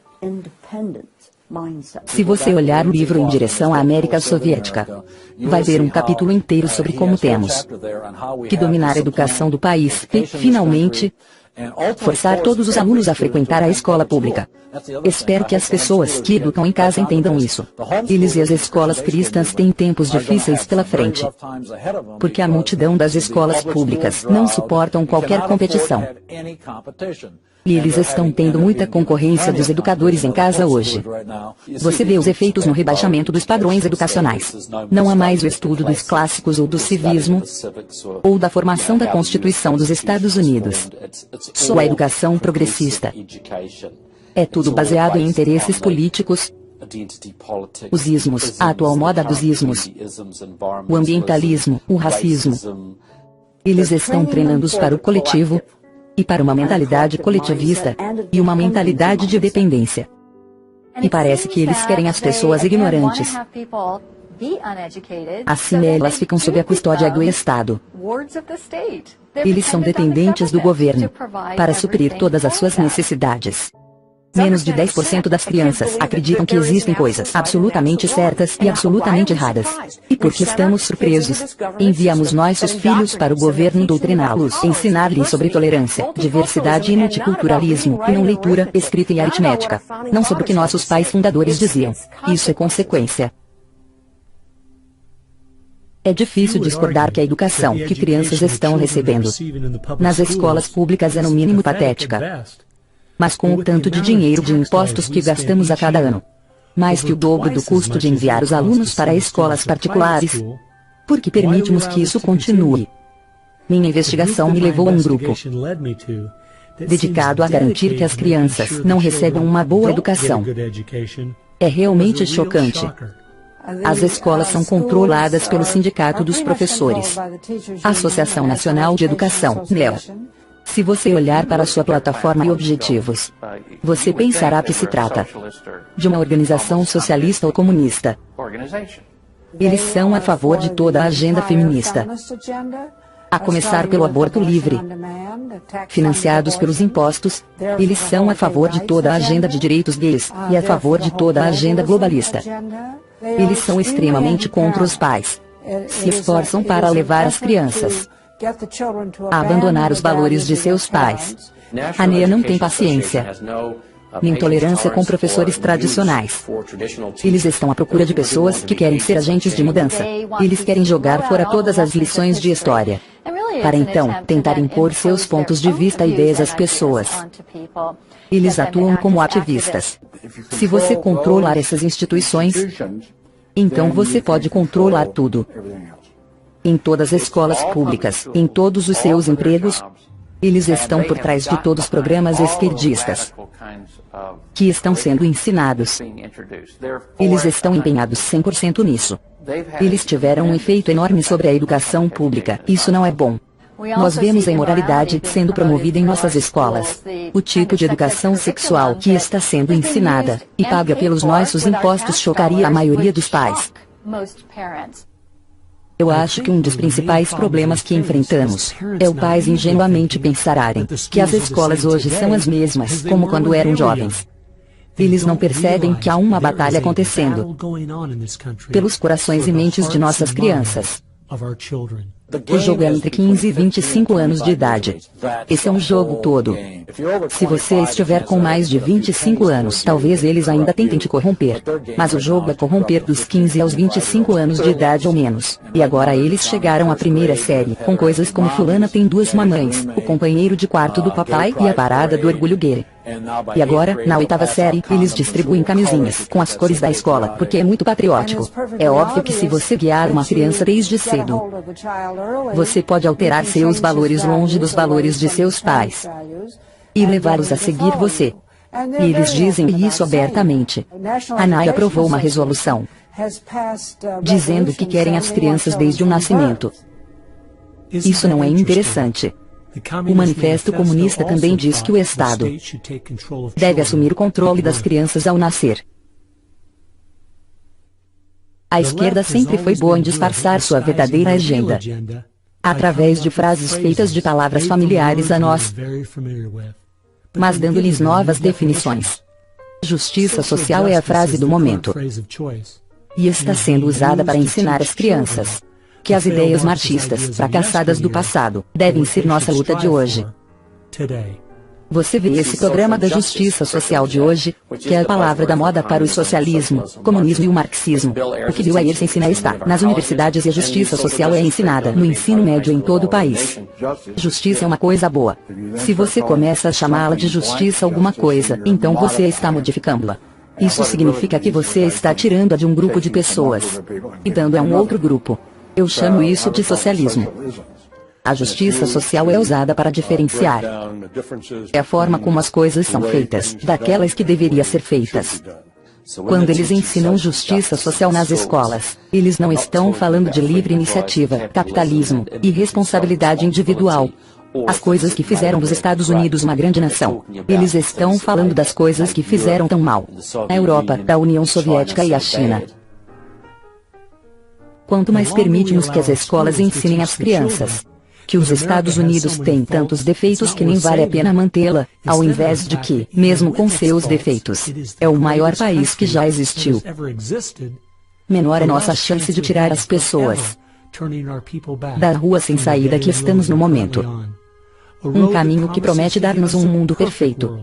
Se você olhar o livro Em Direção à América Soviética, vai ver um capítulo inteiro sobre como temos que dominar a educação do país e, finalmente, forçar todos os alunos a frequentar a escola pública. Espero que as pessoas que educam em casa entendam isso. Eles e as escolas cristãs têm tempos difíceis pela frente, porque a multidão das escolas públicas não suportam qualquer competição. E eles estão tendo muita concorrência dos educadores em casa hoje. Você vê os efeitos no rebaixamento dos padrões educacionais. Não há mais o estudo dos clássicos ou do civismo, ou da formação da Constituição dos Estados Unidos. Só a educação progressista. É tudo baseado em interesses políticos, os ismos, a atual moda dos ismos, o ambientalismo, o racismo. Eles estão treinando-os para o coletivo, e para uma mentalidade coletivista, e uma mentalidade de dependência. E parece que eles querem as pessoas ignorantes. Assim elas ficam sob a custódia do Estado. Eles são dependentes do governo para suprir todas as suas necessidades. Menos de 10% das crianças acreditam que existem coisas absolutamente certas e absolutamente erradas. E porque estamos surpresos, enviamos nossos filhos para o governo doutriná-los, ensinar-lhes sobre tolerância, diversidade e multiculturalismo, e não leitura, escrita e aritmética. Não sobre o que nossos pais fundadores diziam. Isso é consequência. É difícil discordar que a educação que crianças estão recebendo nas escolas públicas é no mínimo patética. Mas com o tanto de dinheiro de impostos que gastamos a cada ano, mais que o dobro do custo de enviar os alunos para escolas particulares, por que permitimos que isso continue? Minha investigação me levou a um grupo dedicado a garantir que as crianças não recebam uma boa educação. É realmente chocante. As escolas são controladas pelo Sindicato dos Professores, a Associação Nacional de Educação, NEL. Se você olhar para sua plataforma e objetivos, você pensará que se trata de uma organização socialista ou comunista. Eles são a favor de toda a agenda feminista, a começar pelo aborto livre. Financiados pelos impostos, eles são a favor de toda a agenda de direitos gays e a favor de toda a agenda globalista. Eles são extremamente contra os pais. Se esforçam para levar as crianças a abandonar os valores de seus pais. A NEA não tem paciência, nem tolerância com professores tradicionais. Eles estão à procura de pessoas que querem ser agentes de mudança. Eles querem jogar fora todas as lições de história, para então tentar impor seus pontos de vista e ideias às pessoas. Eles atuam como ativistas. Se você controlar essas instituições, então você pode controlar tudo. Em todas as escolas públicas, em todos os seus empregos, eles estão por trás de todos os programas esquerdistas que estão sendo ensinados. Eles estão empenhados 100% nisso. Eles tiveram um efeito enorme sobre a educação pública. Isso não é bom. Nós vemos a imoralidade sendo promovida em nossas escolas. O tipo de educação sexual que está sendo ensinada e paga pelos nossos impostos chocaria a maioria dos pais. Eu acho que um dos principais problemas que enfrentamos é o pais ingenuamente pensarem que as escolas hoje são as mesmas como quando eram jovens. Eles não percebem que há uma batalha acontecendo pelos corações e mentes de nossas crianças. O jogo é entre 15 e 25 anos de idade. Esse é um jogo todo. Se você estiver com mais de 25 anos, talvez eles ainda tentem te corromper. Mas o jogo é corromper dos 15 aos 25 anos de idade ou menos. E agora eles chegaram à primeira série, com coisas como fulana tem 2 mamães, o companheiro de quarto do papai e a parada do orgulho gay. E agora, na 8ª série, eles distribuem camisinhas com as cores da escola, porque é muito patriótico. É óbvio que se você guiar uma criança desde cedo, você pode alterar seus valores longe dos valores de seus pais e levá-los a seguir você. E eles dizem isso abertamente. A NAI aprovou uma resolução dizendo que querem as crianças desde o nascimento. Isso não é interessante. O Manifesto Comunista também diz que o Estado deve assumir o controle das crianças ao nascer. A esquerda sempre foi boa em disfarçar sua verdadeira agenda através de frases feitas de palavras familiares a nós, mas dando-lhes novas definições. Justiça social é a frase do momento e está sendo usada para ensinar às crianças que as ideias marxistas fracassadas do passado devem ser nossa luta de hoje. Você vê esse programa da justiça social de hoje, que é a palavra da moda para o socialismo, comunismo e o marxismo. O que Bill Ayers ensina está nas universidades e a justiça social é ensinada no ensino médio em todo o país. Justiça é uma coisa boa. Se você começa a chamá-la de justiça alguma coisa, então você está modificando-la. Isso significa que você está tirando-a de um grupo de pessoas e dando-a a um outro grupo. Eu chamo isso de socialismo. A justiça social é usada para diferenciar. É a forma como as coisas são feitas, daquelas que deveriam ser feitas. Quando eles ensinam justiça social nas escolas, eles não estão falando de livre iniciativa, capitalismo e responsabilidade individual. As coisas que fizeram dos Estados Unidos uma grande nação. Eles estão falando das coisas que fizeram tão mal a Europa, a União Soviética e a China. Quanto mais permitimos que as escolas ensinem às crianças que os Estados Unidos têm tantos defeitos que nem vale a pena mantê-la, ao invés de que, mesmo com seus defeitos, é o maior país que já existiu, menor é nossa chance de tirar as pessoas da rua sem saída que estamos no momento. Um caminho que promete dar-nos um mundo perfeito,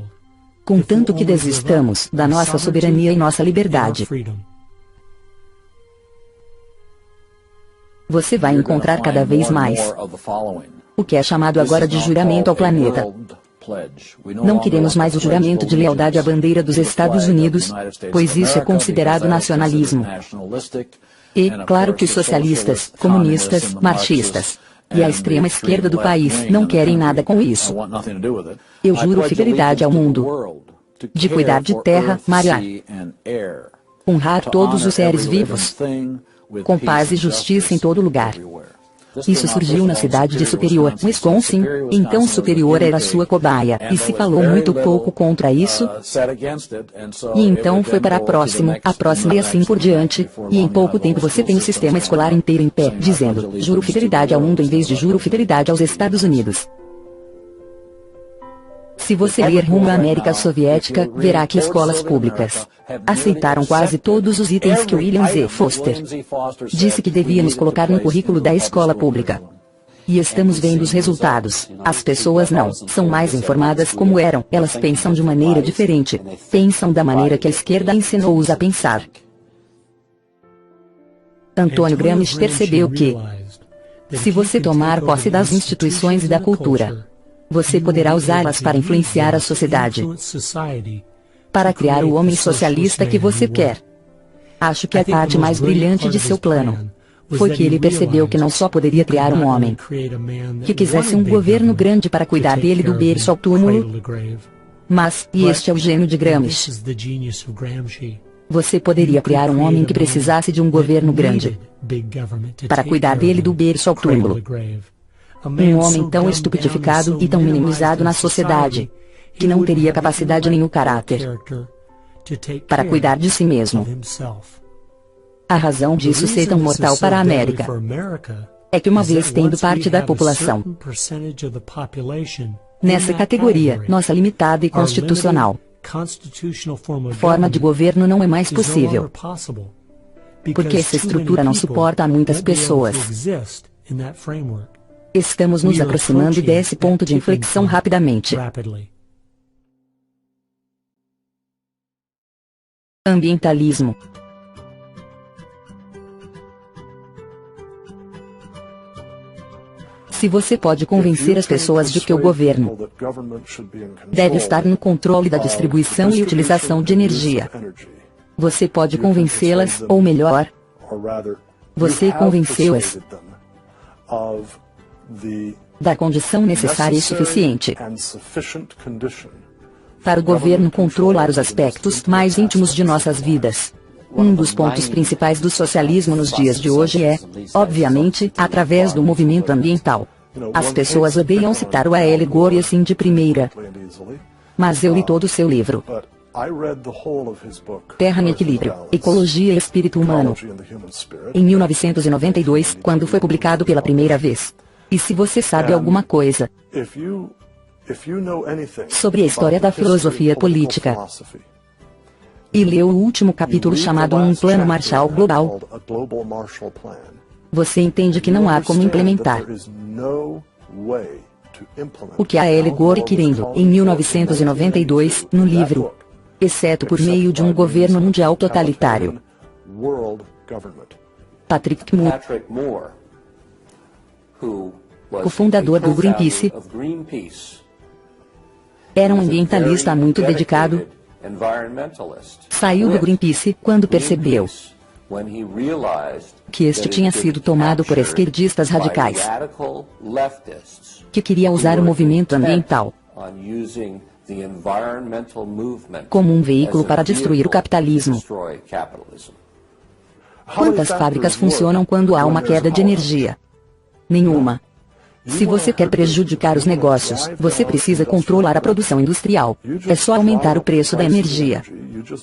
contanto que desistamos da nossa soberania e nossa liberdade. Você vai encontrar cada vez mais o que é chamado agora de juramento ao planeta. Não queremos mais o juramento de lealdade à bandeira dos Estados Unidos, pois isso é considerado nacionalismo. E, claro que os socialistas, comunistas, marxistas e a extrema esquerda do país não querem nada com isso. Eu juro fidelidade ao mundo, de cuidar de terra, mar e ar, honrar todos os seres vivos, com paz e justiça em todo lugar. Isso surgiu na cidade de Superior, Wisconsin, então Superior era sua cobaia, e se falou muito pouco contra isso, e então foi para a próxima e assim por diante, e em pouco tempo você tem o sistema escolar inteiro em pé, dizendo, juro fidelidade ao mundo em vez de juro fidelidade aos Estados Unidos. Se você ler Rumo à América Soviética, verá que escolas públicas aceitaram quase todos os itens que William Z. Foster disse que devíamos colocar no currículo da escola pública. E estamos vendo os resultados. As pessoas não são mais informadas como eram, elas pensam de maneira diferente, pensam da maneira que a esquerda ensinou-os a pensar. Antônio Gramsci percebeu que, se você tomar posse das instituições e da cultura, você poderá usá-las para influenciar a sociedade, para criar o homem socialista que você quer. Acho que a parte mais brilhante de seu plano foi que ele percebeu que não só poderia criar um homem que quisesse um governo grande para cuidar dele do berço ao túmulo, mas, e este é o gênio de Gramsci, você poderia criar um homem que precisasse de um governo grande para cuidar dele do berço ao túmulo. Um homem tão estupidificado e tão minimizado na sociedade, que não teria capacidade nem o caráter para cuidar de si mesmo. A razão disso ser tão mortal para a América é que, uma vez tendo parte da população nessa categoria, nossa limitada e constitucional forma de governo não é mais possível, porque essa estrutura não suporta a muitas pessoas. Estamos nos aproximando desse ponto de inflexão rapidamente. Ambientalismo. Se você pode convencer as pessoas de que o governo deve estar no controle da distribuição e utilização de energia, você pode convencê-las, ou melhor, você convenceu-as da condição necessária e suficiente para o governo controlar os aspectos mais íntimos de nossas vidas. Um dos pontos principais do socialismo nos dias de hoje é, obviamente, através do movimento ambiental. As pessoas odeiam citar o A.L. Gore assim de primeira. Mas eu li todo o seu livro. Terra em Equilíbrio, Ecologia e Espírito Humano, em 1992, quando foi publicado pela primeira vez. E se você sabe alguma coisa sobre a história da filosofia política, e leu o último capítulo chamado Um Plano Marshall Global, você entende que não há como implementar o que a A.L. Gore querendo, em 1992, no livro, exceto por meio de um governo mundial totalitário. Patrick Moore, o fundador do Greenpeace, era um ambientalista muito dedicado. Saiu do Greenpeace quando percebeu que este tinha sido tomado por esquerdistas radicais, que queria usar o movimento ambiental como um veículo para destruir o capitalismo. Quantas fábricas funcionam quando há uma queda de energia? Nenhuma. Se você quer prejudicar os negócios, você precisa controlar a produção industrial. É só aumentar o preço da energia.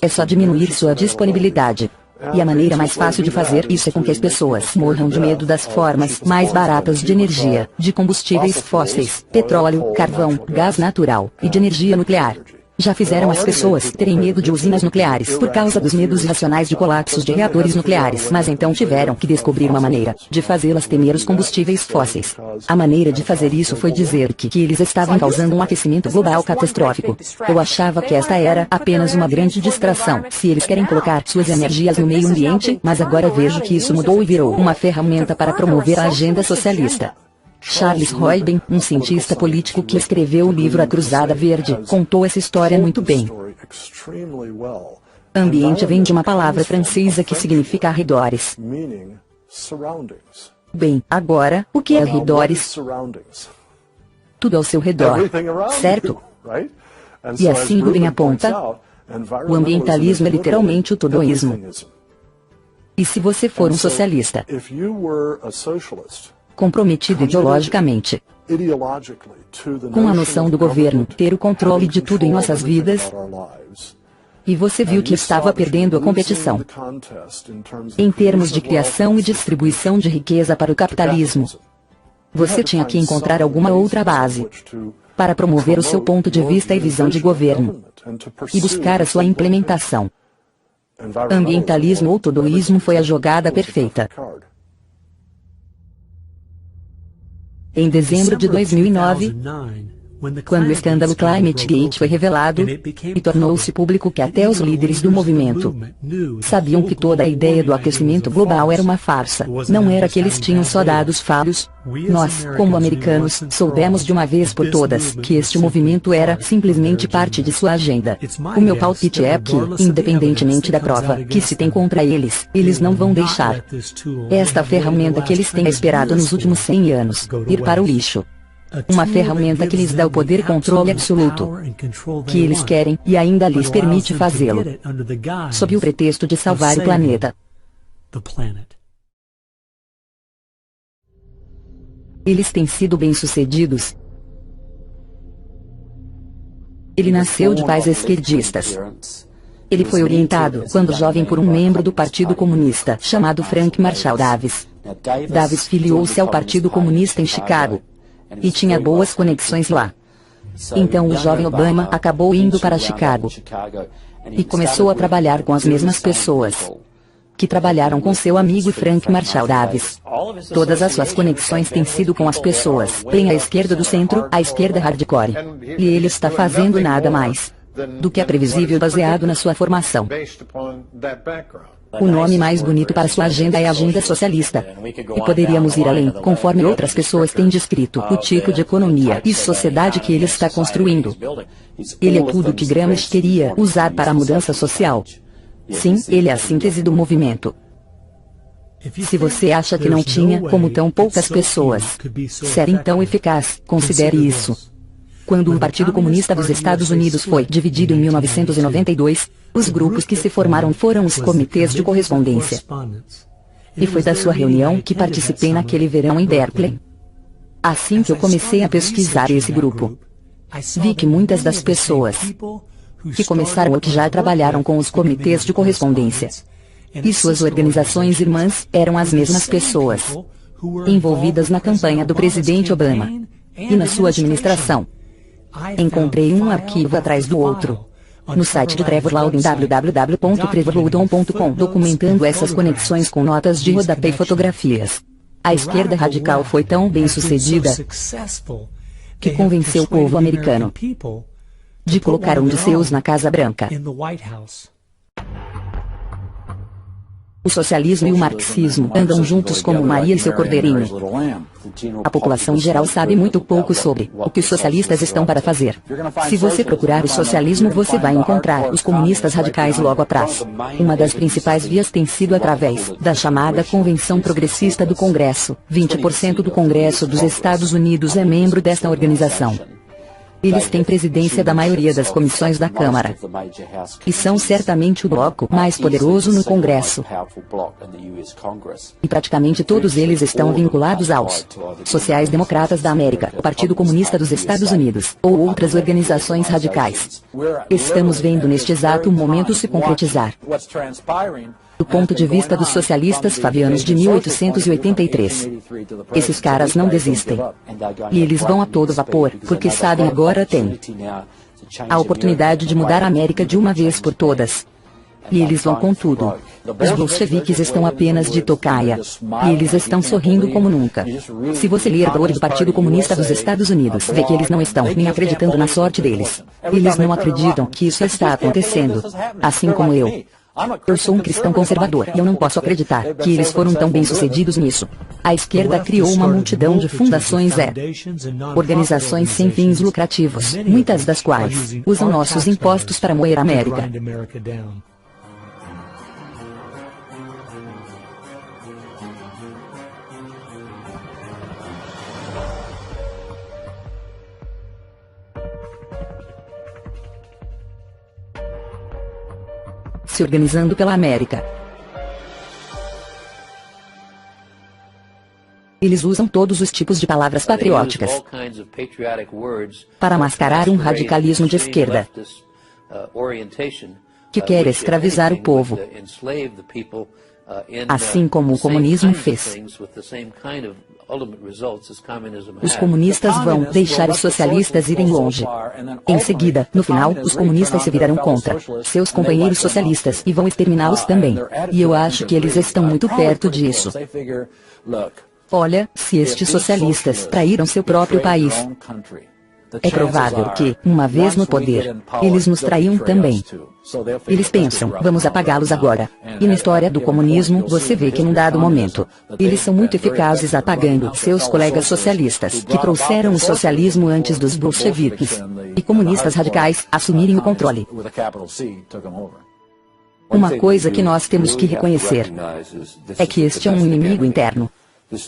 É só diminuir sua disponibilidade. E a maneira mais fácil de fazer isso é com que as pessoas morram de medo das formas mais baratas de energia, de combustíveis fósseis, petróleo, carvão, gás natural e de energia nuclear. Já fizeram as pessoas terem medo de usinas nucleares por causa dos medos irracionais de colapsos de reatores nucleares, mas então tiveram que descobrir uma maneira de fazê-las temer os combustíveis fósseis. A maneira de fazer isso foi dizer que eles estavam causando um aquecimento global catastrófico. Eu achava que esta era apenas uma grande distração, se eles querem colocar suas energias no meio ambiente, mas agora vejo que isso mudou e virou uma ferramenta para promover a agenda socialista. Charles Royden, um cientista político que escreveu o livro A Cruzada Verde, contou essa história muito bem. Ambiente vem de uma palavra francesa que significa arredores. Bem, agora, o que é arredores? Tudo ao seu redor, certo? E assim Rubin aponta, o ambientalismo é literalmente o todoísmo. E se você for um socialista, comprometido ideologicamente com a noção do governo ter o controle de tudo em nossas vidas, e você viu que estava perdendo a competição em termos de criação e distribuição de riqueza para o capitalismo, você tinha que encontrar alguma outra base para promover o seu ponto de vista e visão de governo e buscar a sua implementação. Ambientalismo ou todoísmo foi a jogada perfeita. Em dezembro de 2009, quando o escândalo Climate Gate foi revelado, e tornou-se público que até os líderes do movimento sabiam que toda a ideia do aquecimento global era uma farsa, não era que eles tinham só dados falhos. Nós, como americanos, soubemos de uma vez por todas que este movimento era simplesmente parte de sua agenda. O meu palpite é que, independentemente da prova que se tem contra eles, eles não vão deixar esta ferramenta que eles têm esperado nos últimos 100 anos ir para o lixo. Uma ferramenta que lhes dá o poder e controle absoluto que eles querem e ainda lhes permite fazê-lo sob o pretexto de salvar o planeta. Eles têm sido bem-sucedidos. Ele nasceu de pais esquerdistas. Ele foi orientado, quando jovem, por um membro do Partido Comunista, chamado Frank Marshall Davis. Davis filiou-se ao Partido Comunista em Chicago e tinha boas conexões lá. Então o jovem Obama acabou indo para Chicago e começou a trabalhar com as mesmas pessoas que trabalharam com seu amigo Frank Marshall Davis. Todas as suas conexões têm sido com as pessoas, bem à esquerda do centro, à esquerda hardcore. E ele está fazendo nada mais do que é previsível baseado na sua formação. O nome mais bonito para sua agenda é a agenda socialista. E poderíamos ir além, conforme outras pessoas têm descrito, o tipo de economia e sociedade que ele está construindo. Ele é tudo o que Gramsci queria usar para a mudança social. Sim, ele é a síntese do movimento. Se você acha que não tinha como tão poucas pessoas ser então eficaz, considere isso. Quando o Partido Comunista dos Estados Unidos foi dividido em 1992, os grupos que se formaram foram os comitês de correspondência. E foi da sua reunião que participei naquele verão em Berkeley. Assim que eu comecei a pesquisar esse grupo, vi que muitas das pessoas que começaram ou que já trabalharam com os comitês de correspondência e suas organizações irmãs eram as mesmas pessoas envolvidas na campanha do presidente Obama e na sua administração. Encontrei um arquivo atrás do outro no site de Trevor Loudon, www.trevorloudon.com, documentando essas conexões com notas de rodapé e fotografias. A esquerda radical foi tão bem sucedida que convenceu o povo americano de colocar um de seus na Casa Branca. O socialismo e o marxismo andam juntos como Maria e seu cordeirinho. A população em geral sabe muito pouco sobre o que os socialistas estão para fazer. Se você procurar o socialismo, você vai encontrar os comunistas radicais logo atrás. Uma das principais vias tem sido através da chamada Convenção Progressista do Congresso. 20% do Congresso dos Estados Unidos é membro desta organização. Eles têm presidência da maioria das comissões da Câmara. E são certamente o bloco mais poderoso no Congresso. E praticamente todos eles estão vinculados aos sociais-democratas da América, o Partido Comunista dos Estados Unidos, ou outras organizações radicais. Estamos vendo neste exato momento se concretizar. Do ponto de vista dos socialistas fabianos de 1883. Esses caras não desistem. E eles vão a todo vapor, porque sabem agora têm a oportunidade de mudar a América de uma vez por todas. E eles vão com tudo. Os bolcheviques estão apenas de tocaia. E eles estão sorrindo como nunca. Se você ler a glória do Partido Comunista dos Estados Unidos, vê que eles não estão nem acreditando na sorte deles. Eles não acreditam que isso está acontecendo. Assim como eu. Eu sou um cristão conservador e eu não posso acreditar que eles foram tão bem-sucedidos nisso. A esquerda criou uma multidão de fundações organizações sem fins lucrativos, muitas das quais usam nossos impostos para moer a América. Se organizando pela América. Eles usam todos os tipos de palavras patrióticas para mascarar um radicalismo de esquerda que quer escravizar o povo, assim como o comunismo fez. Os comunistas vão deixar os socialistas irem longe. Em seguida, no final, os comunistas se virarão contra seus companheiros socialistas e vão exterminá-los também. E eu acho que eles estão muito perto disso. Olha, se estes socialistas traíram seu próprio país, é provável que, uma vez no poder, eles nos traiam também. Eles pensam, vamos apagá-los agora. E na história do comunismo, você vê que num dado momento, eles são muito eficazes apagando seus colegas socialistas, que trouxeram o socialismo antes dos bolcheviques e comunistas radicais assumirem o controle. Uma coisa que nós temos que reconhecer é que este é um inimigo interno.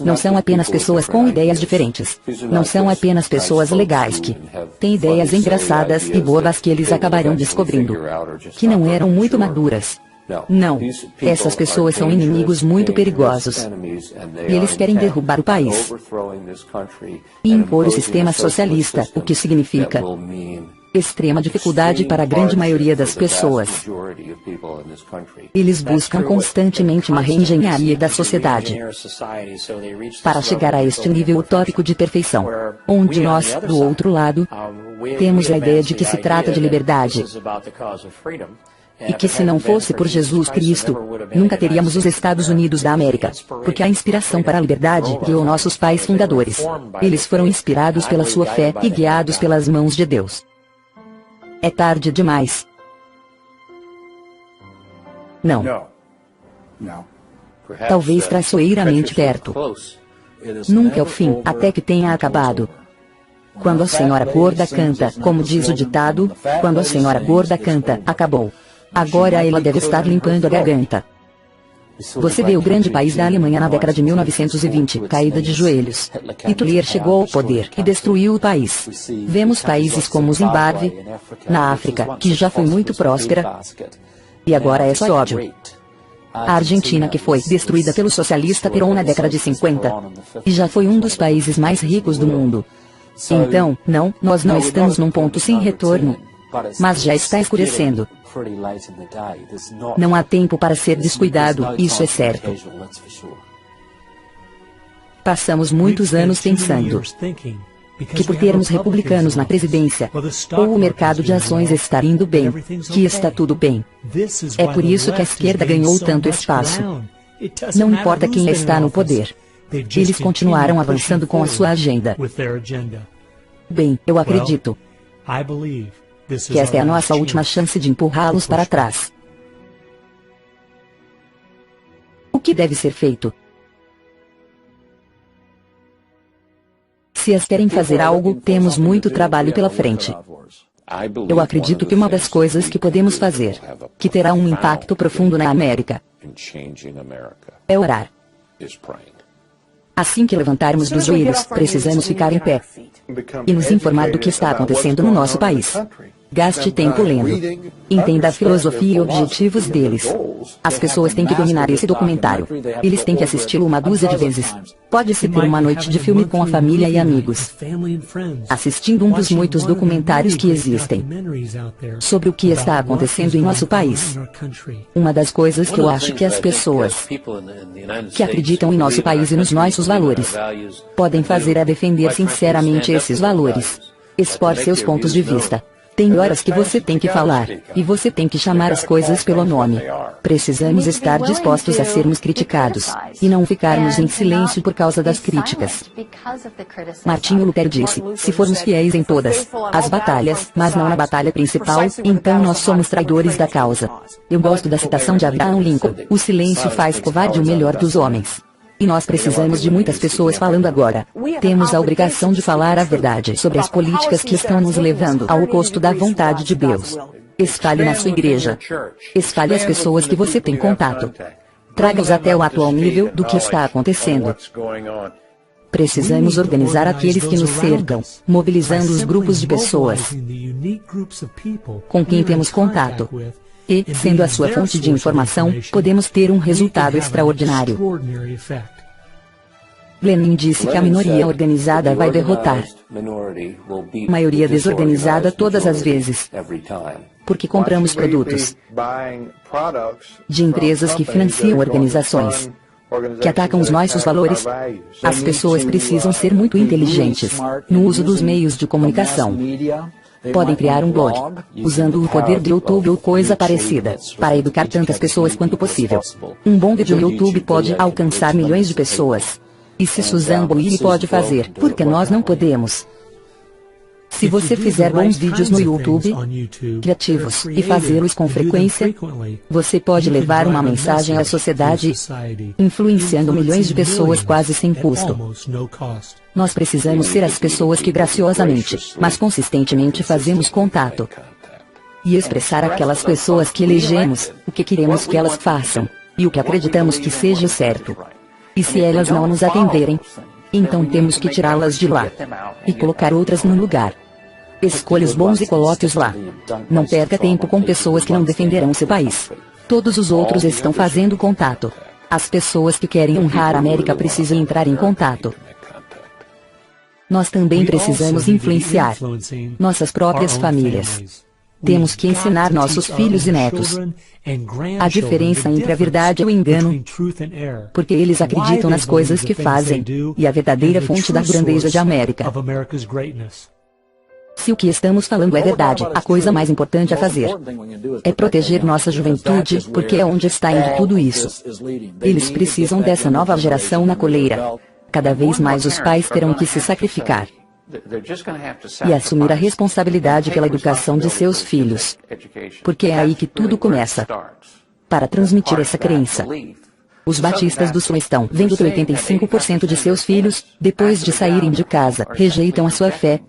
Não são apenas pessoas com ideias diferentes. Não são apenas pessoas legais que têm ideias engraçadas e bobas que eles acabarão descobrindo que não eram muito maduras. Não. Essas pessoas são inimigos muito perigosos. E eles querem derrubar o país e impor o sistema socialista, o que significa extrema dificuldade para a grande maioria das pessoas. Eles buscam constantemente uma reengenharia da sociedade para chegar a este nível utópico de perfeição, onde nós, do outro lado, temos a ideia de que se trata de liberdade. E que se não fosse por Jesus Cristo, nunca teríamos os Estados Unidos da América, porque a inspiração para a liberdade guiou nossos pais fundadores. Eles foram inspirados pela sua fé e guiados pelas mãos de Deus. É tarde demais. Não. Talvez traiçoeiramente perto. Nunca é o fim, até que tenha acabado. Quando a senhora gorda canta, como diz o ditado, quando a senhora gorda canta, acabou. Agora ela deve estar limpando a garganta. Você vê o grande país da Alemanha na década de 1920, caída de joelhos. Hitler chegou ao poder e destruiu o país. Vemos países como Zimbábue, na África, que já foi muito próspera, e agora é só ódio. A Argentina, que foi destruída pelo socialista Perón na década de 50, e já foi um dos países mais ricos do mundo. Então, não, nós não estamos num ponto sem retorno, mas já está escurecendo. Não há tempo para ser descuidado, isso é certo. Passamos muitos anos pensando que por termos republicanos na presidência, ou o mercado de ações estar indo bem, que está tudo bem. É por isso que a esquerda ganhou tanto espaço. Não importa quem está no poder. Eles continuaram avançando com a sua agenda. Bem, eu acredito que esta é a nossa última chance de empurrá-los para trás. O que deve ser feito? Se eles querem fazer algo, temos muito trabalho pela frente. Eu acredito que uma das coisas que podemos fazer, que terá um impacto profundo na América, é orar. Assim que levantarmos dos joelhos, precisamos ficar em pé e nos informar do que está acontecendo no nosso país. Gaste tempo lendo. Entenda a filosofia e objetivos deles. As pessoas têm que dominar esse documentário. Eles têm que assisti-lo uma dúzia de vezes. Pode-se ter uma noite de filme com a família e amigos, assistindo um dos muitos documentários que existem sobre o que está acontecendo em nosso país. Uma das coisas que eu acho que as pessoas que acreditam em nosso país e nos nossos valores podem fazer é defender sinceramente esses valores. Expor seus pontos de vista. Tem horas que você tem que falar, e você tem que chamar as coisas pelo nome. Precisamos estar dispostos a sermos criticados, e não ficarmos em silêncio por causa das críticas. Martinho Lutero disse, se formos fiéis em todas as batalhas, mas não na batalha principal, então nós somos traidores da causa. Eu gosto da citação de Abraham Lincoln, o silêncio faz covarde o melhor dos homens. E nós precisamos de muitas pessoas falando agora. Temos a obrigação de falar a verdade sobre as políticas que estão nos levando ao oposto da vontade de Deus. Espalhe na sua igreja. Espalhe as pessoas que você tem contato. Traga-os até o atual nível do que está acontecendo. Precisamos organizar aqueles que nos cercam, mobilizando os grupos de pessoas com quem temos contato. E, sendo a sua fonte de informação, podemos ter um resultado extraordinário. Lenin disse que a minoria organizada vai derrotar a maioria desorganizada todas as vezes. Porque compramos produtos de empresas que financiam organizações que atacam os nossos valores. As pessoas precisam ser muito inteligentes no uso dos meios de comunicação. Podem criar um blog, usando o poder do YouTube ou coisa parecida, para educar tantas pessoas quanto possível. Um bom vídeo no YouTube pode alcançar milhões de pessoas. E se Susan Boyle pode fazer, por que nós não podemos? Se você fizer bons vídeos no YouTube, criativos, e fazê-los com frequência, você pode levar uma mensagem à sociedade, influenciando milhões de pessoas quase sem custo. Nós precisamos ser as pessoas que graciosamente, mas consistentemente fazemos contato. E expressar àquelas pessoas que elegemos, o que queremos que elas façam, e o que acreditamos que seja certo. E se elas não nos atenderem, então temos que tirá-las de lá e colocar outras no lugar. Escolha os bons e coloque-os lá. Não perca tempo com pessoas que não defenderão seu país. Todos os outros estão fazendo contato. As pessoas que querem honrar a América precisam entrar em contato. Nós também precisamos influenciar nossas próprias famílias. Temos que ensinar nossos filhos e netos a diferença entre a verdade e o engano, porque eles acreditam nas coisas que fazem, e a verdadeira fonte da grandeza de América. Se o que estamos falando é verdade, a coisa mais importante a fazer é proteger nossa juventude, porque é onde está indo tudo isso. Eles precisam dessa nova geração na coleira. Cada vez mais os pais terão que se sacrificar e assumir a responsabilidade pela educação de seus filhos, porque é aí que tudo começa. Para transmitir essa crença, os batistas do Sul estão vendo que 85% de seus filhos, depois de saírem de casa, rejeitam a sua fé,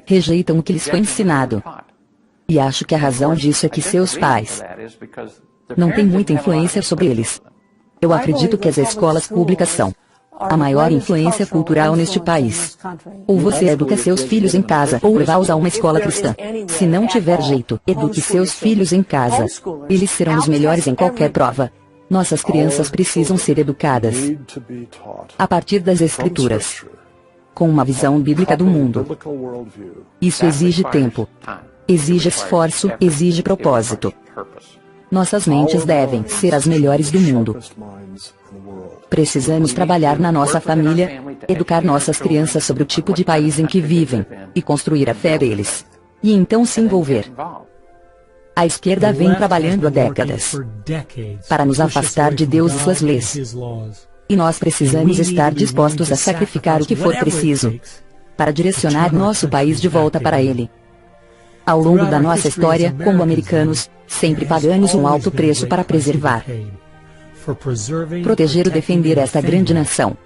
rejeitam o que lhes foi ensinado. E acho que a razão disso é que seus pais não têm muita influência sobre eles. Eu acredito que as escolas públicas são a maior influência cultural neste país. Ou você educa seus filhos em casa, ou leva-os a uma escola cristã. Se não tiver jeito, eduque seus filhos em casa. Eles serão os melhores em qualquer prova. Nossas crianças precisam ser educadas a partir das Escrituras, com uma visão bíblica do mundo. Isso exige tempo, exige esforço, exige propósito. Nossas mentes devem ser as melhores do mundo. Precisamos trabalhar na nossa família, educar nossas crianças sobre o tipo de país em que vivem, e construir a fé deles. E então se envolver. A esquerda vem trabalhando há décadas para nos afastar de Deus e suas leis. E nós precisamos estar dispostos a sacrificar o que for preciso para direcionar nosso país de volta para Ele. Ao longo da nossa história, como americanos, sempre pagamos um alto preço para preservar, proteger e defender esta grande nação.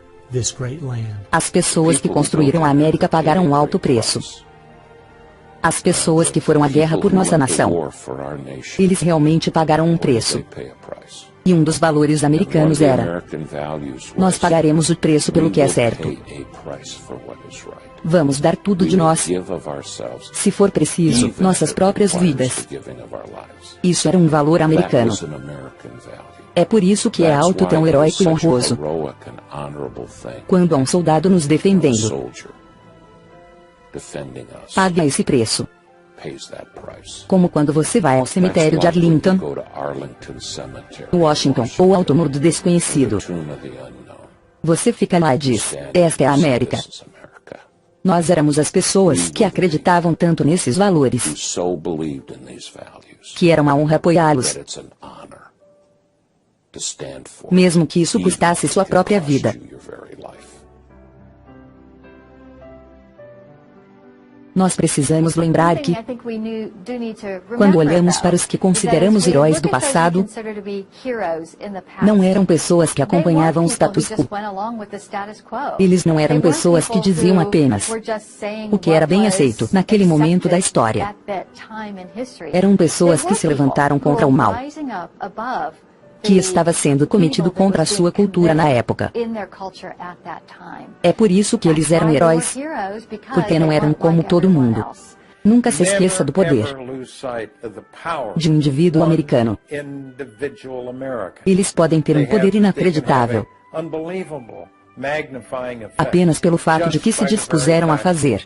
As pessoas que construíram a América pagaram um alto preço. As pessoas que foram à guerra por nossa nação, eles realmente pagaram um preço. E um dos valores americanos era: nós pagaremos o preço pelo que é certo. Vamos dar tudo de nós, se for preciso, nossas próprias vidas. Isso era um valor americano. É por isso que é alto, tão heróico e honroso quando há um soldado nos defendendo. Paga esse preço. Como quando você vai ao cemitério de Arlington, Washington, ou ao túmulo do desconhecido. Você fica lá e diz: esta é a América. Nós éramos as pessoas que acreditavam tanto nesses valores, que era uma honra apoiá-los, mesmo que isso custasse sua própria vida. Nós precisamos lembrar que, quando olhamos para os que consideramos heróis do passado, não eram pessoas que acompanhavam o status quo. Eles não eram pessoas que diziam apenas o que era bem aceito naquele momento da história. Eram pessoas que se levantaram contra o mal que estava sendo cometido contra a sua cultura na época. É por isso que eles eram heróis, porque não eram como todo mundo. Nunca se esqueça do poder de um indivíduo americano. Eles podem ter um poder inacreditável, apenas pelo fato de que se dispuseram a fazer.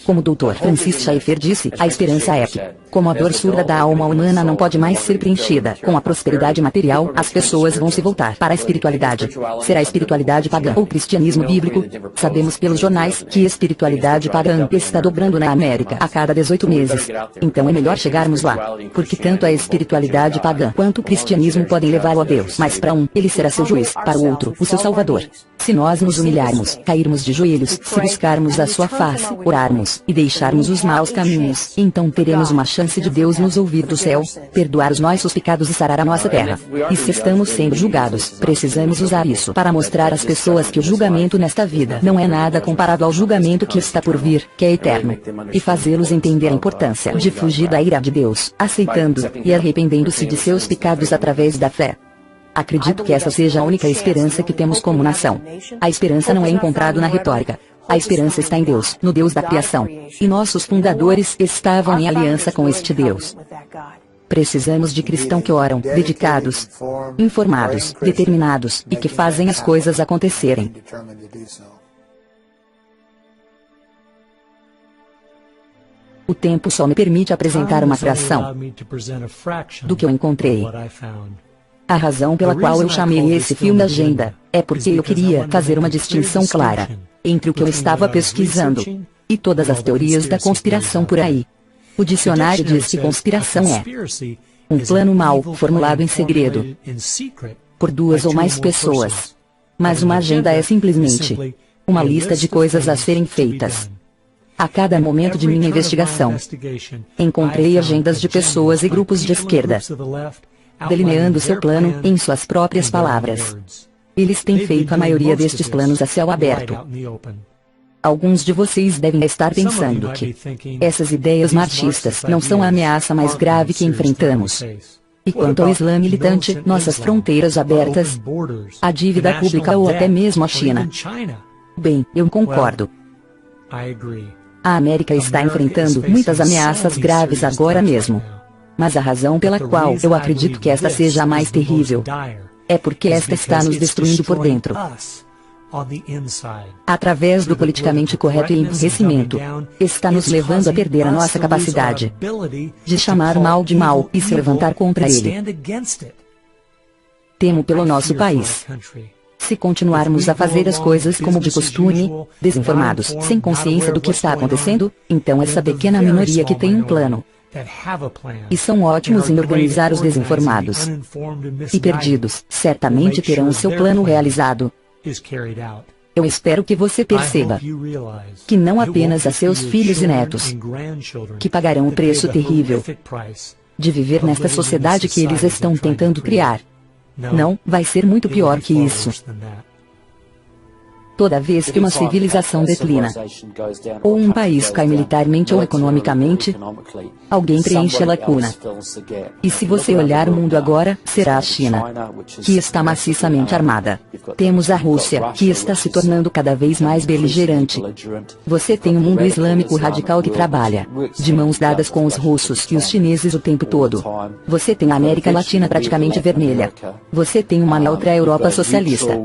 Como o Dr. Francis Schaeffer disse, a esperança é que, como a dor surda da alma humana não pode mais ser preenchida com a prosperidade material, as pessoas vão se voltar para a espiritualidade. Será a espiritualidade pagã ou cristianismo bíblico? Sabemos pelos jornais que a espiritualidade pagã está dobrando na América a cada 18 meses. Então é melhor chegarmos lá, porque tanto a espiritualidade pagã quanto o cristianismo podem levá-lo a Deus. Mas para um, ele será seu juiz, para o outro, o seu salvador. Se nós nos humilharmos, cairmos de joelhos, se buscarmos a sua face, orarmos, e deixarmos os maus caminhos, então teremos uma chance de Deus nos ouvir do céu, perdoar os nossos pecados e sarar a nossa terra. E se estamos sendo julgados, precisamos usar isso para mostrar às pessoas que o julgamento nesta vida não é nada comparado ao julgamento que está por vir, que é eterno. E fazê-los entender a importância de fugir da ira de Deus, aceitando e arrependendo-se de seus pecados através da fé. Acredito que essa seja a única esperança que temos como nação. A esperança não é encontrada na retórica. A esperança está em Deus, no Deus da criação. E nossos fundadores estavam em aliança com este Deus. Precisamos de cristãos que oram, dedicados, informados, determinados, e que fazem as coisas acontecerem. O tempo só me permite apresentar uma fração do que eu encontrei. A razão pela qual eu chamei esse filme Agenda é porque eu queria fazer uma distinção clara entre o que eu estava pesquisando e todas as teorias da conspiração por aí. O dicionário diz que conspiração é um plano mal formulado em segredo por duas ou mais pessoas. Mas uma agenda é simplesmente uma lista de coisas a serem feitas. A cada momento de minha investigação, encontrei agendas de pessoas e grupos de esquerda delineando seu plano em suas próprias palavras. Eles têm feito a maioria destes planos a céu aberto. Alguns de vocês devem estar pensando que essas ideias marxistas não são a ameaça mais grave que enfrentamos. E quanto ao Islã militante, nossas fronteiras abertas, a dívida pública ou até mesmo a China. Bem, eu concordo. A América está enfrentando muitas ameaças graves agora mesmo. Mas a razão pela qual eu acredito que esta seja a mais terrível é porque esta está nos destruindo por dentro. Através do politicamente correto e emburrecimento, está nos levando a perder a nossa capacidade de chamar o mal de mal e se levantar contra ele. Temo pelo nosso país. Se continuarmos a fazer as coisas como de costume, desinformados, sem consciência do que está acontecendo, então essa pequena minoria que tem um plano, e são ótimos em organizar os desinformados e perdidos, certamente terão o seu plano realizado. Eu espero que você perceba que não apenas a seus filhos e netos que pagarão o preço terrível de viver nesta sociedade que eles estão tentando criar. Não, vai ser muito pior que isso. Toda vez que uma civilização declina, ou um país cai militarmente ou economicamente, alguém preenche a lacuna. E se você olhar o mundo agora, será a China, que está maciçamente armada. Temos a Rússia, que está se tornando cada vez mais beligerante. Você tem um mundo islâmico radical que trabalha de mãos dadas com os russos e os chineses o tempo todo. Você tem a América Latina praticamente vermelha. Você tem uma neutra Europa socialista.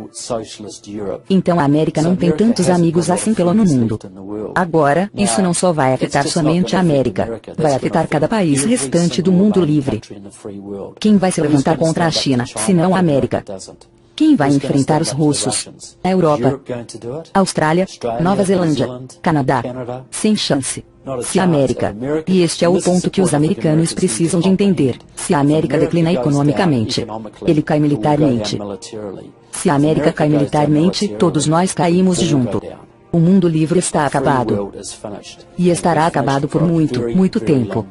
Então a América não tem tantos amigos assim pelo mundo. Agora, isso não só vai afetar somente a América, vai afetar cada país restante do mundo livre. Quem vai se levantar contra a China, se não a América? Quem vai enfrentar os russos? A Europa, Austrália, Nova Zelândia, Canadá. Sem chance. Se a América, e este é o ponto que os americanos precisam de entender, se a América declina economicamente, ele cai militarmente. Se a América cai militarmente, todos nós caímos junto. O mundo livre está acabado. E estará acabado por muito, muito tempo.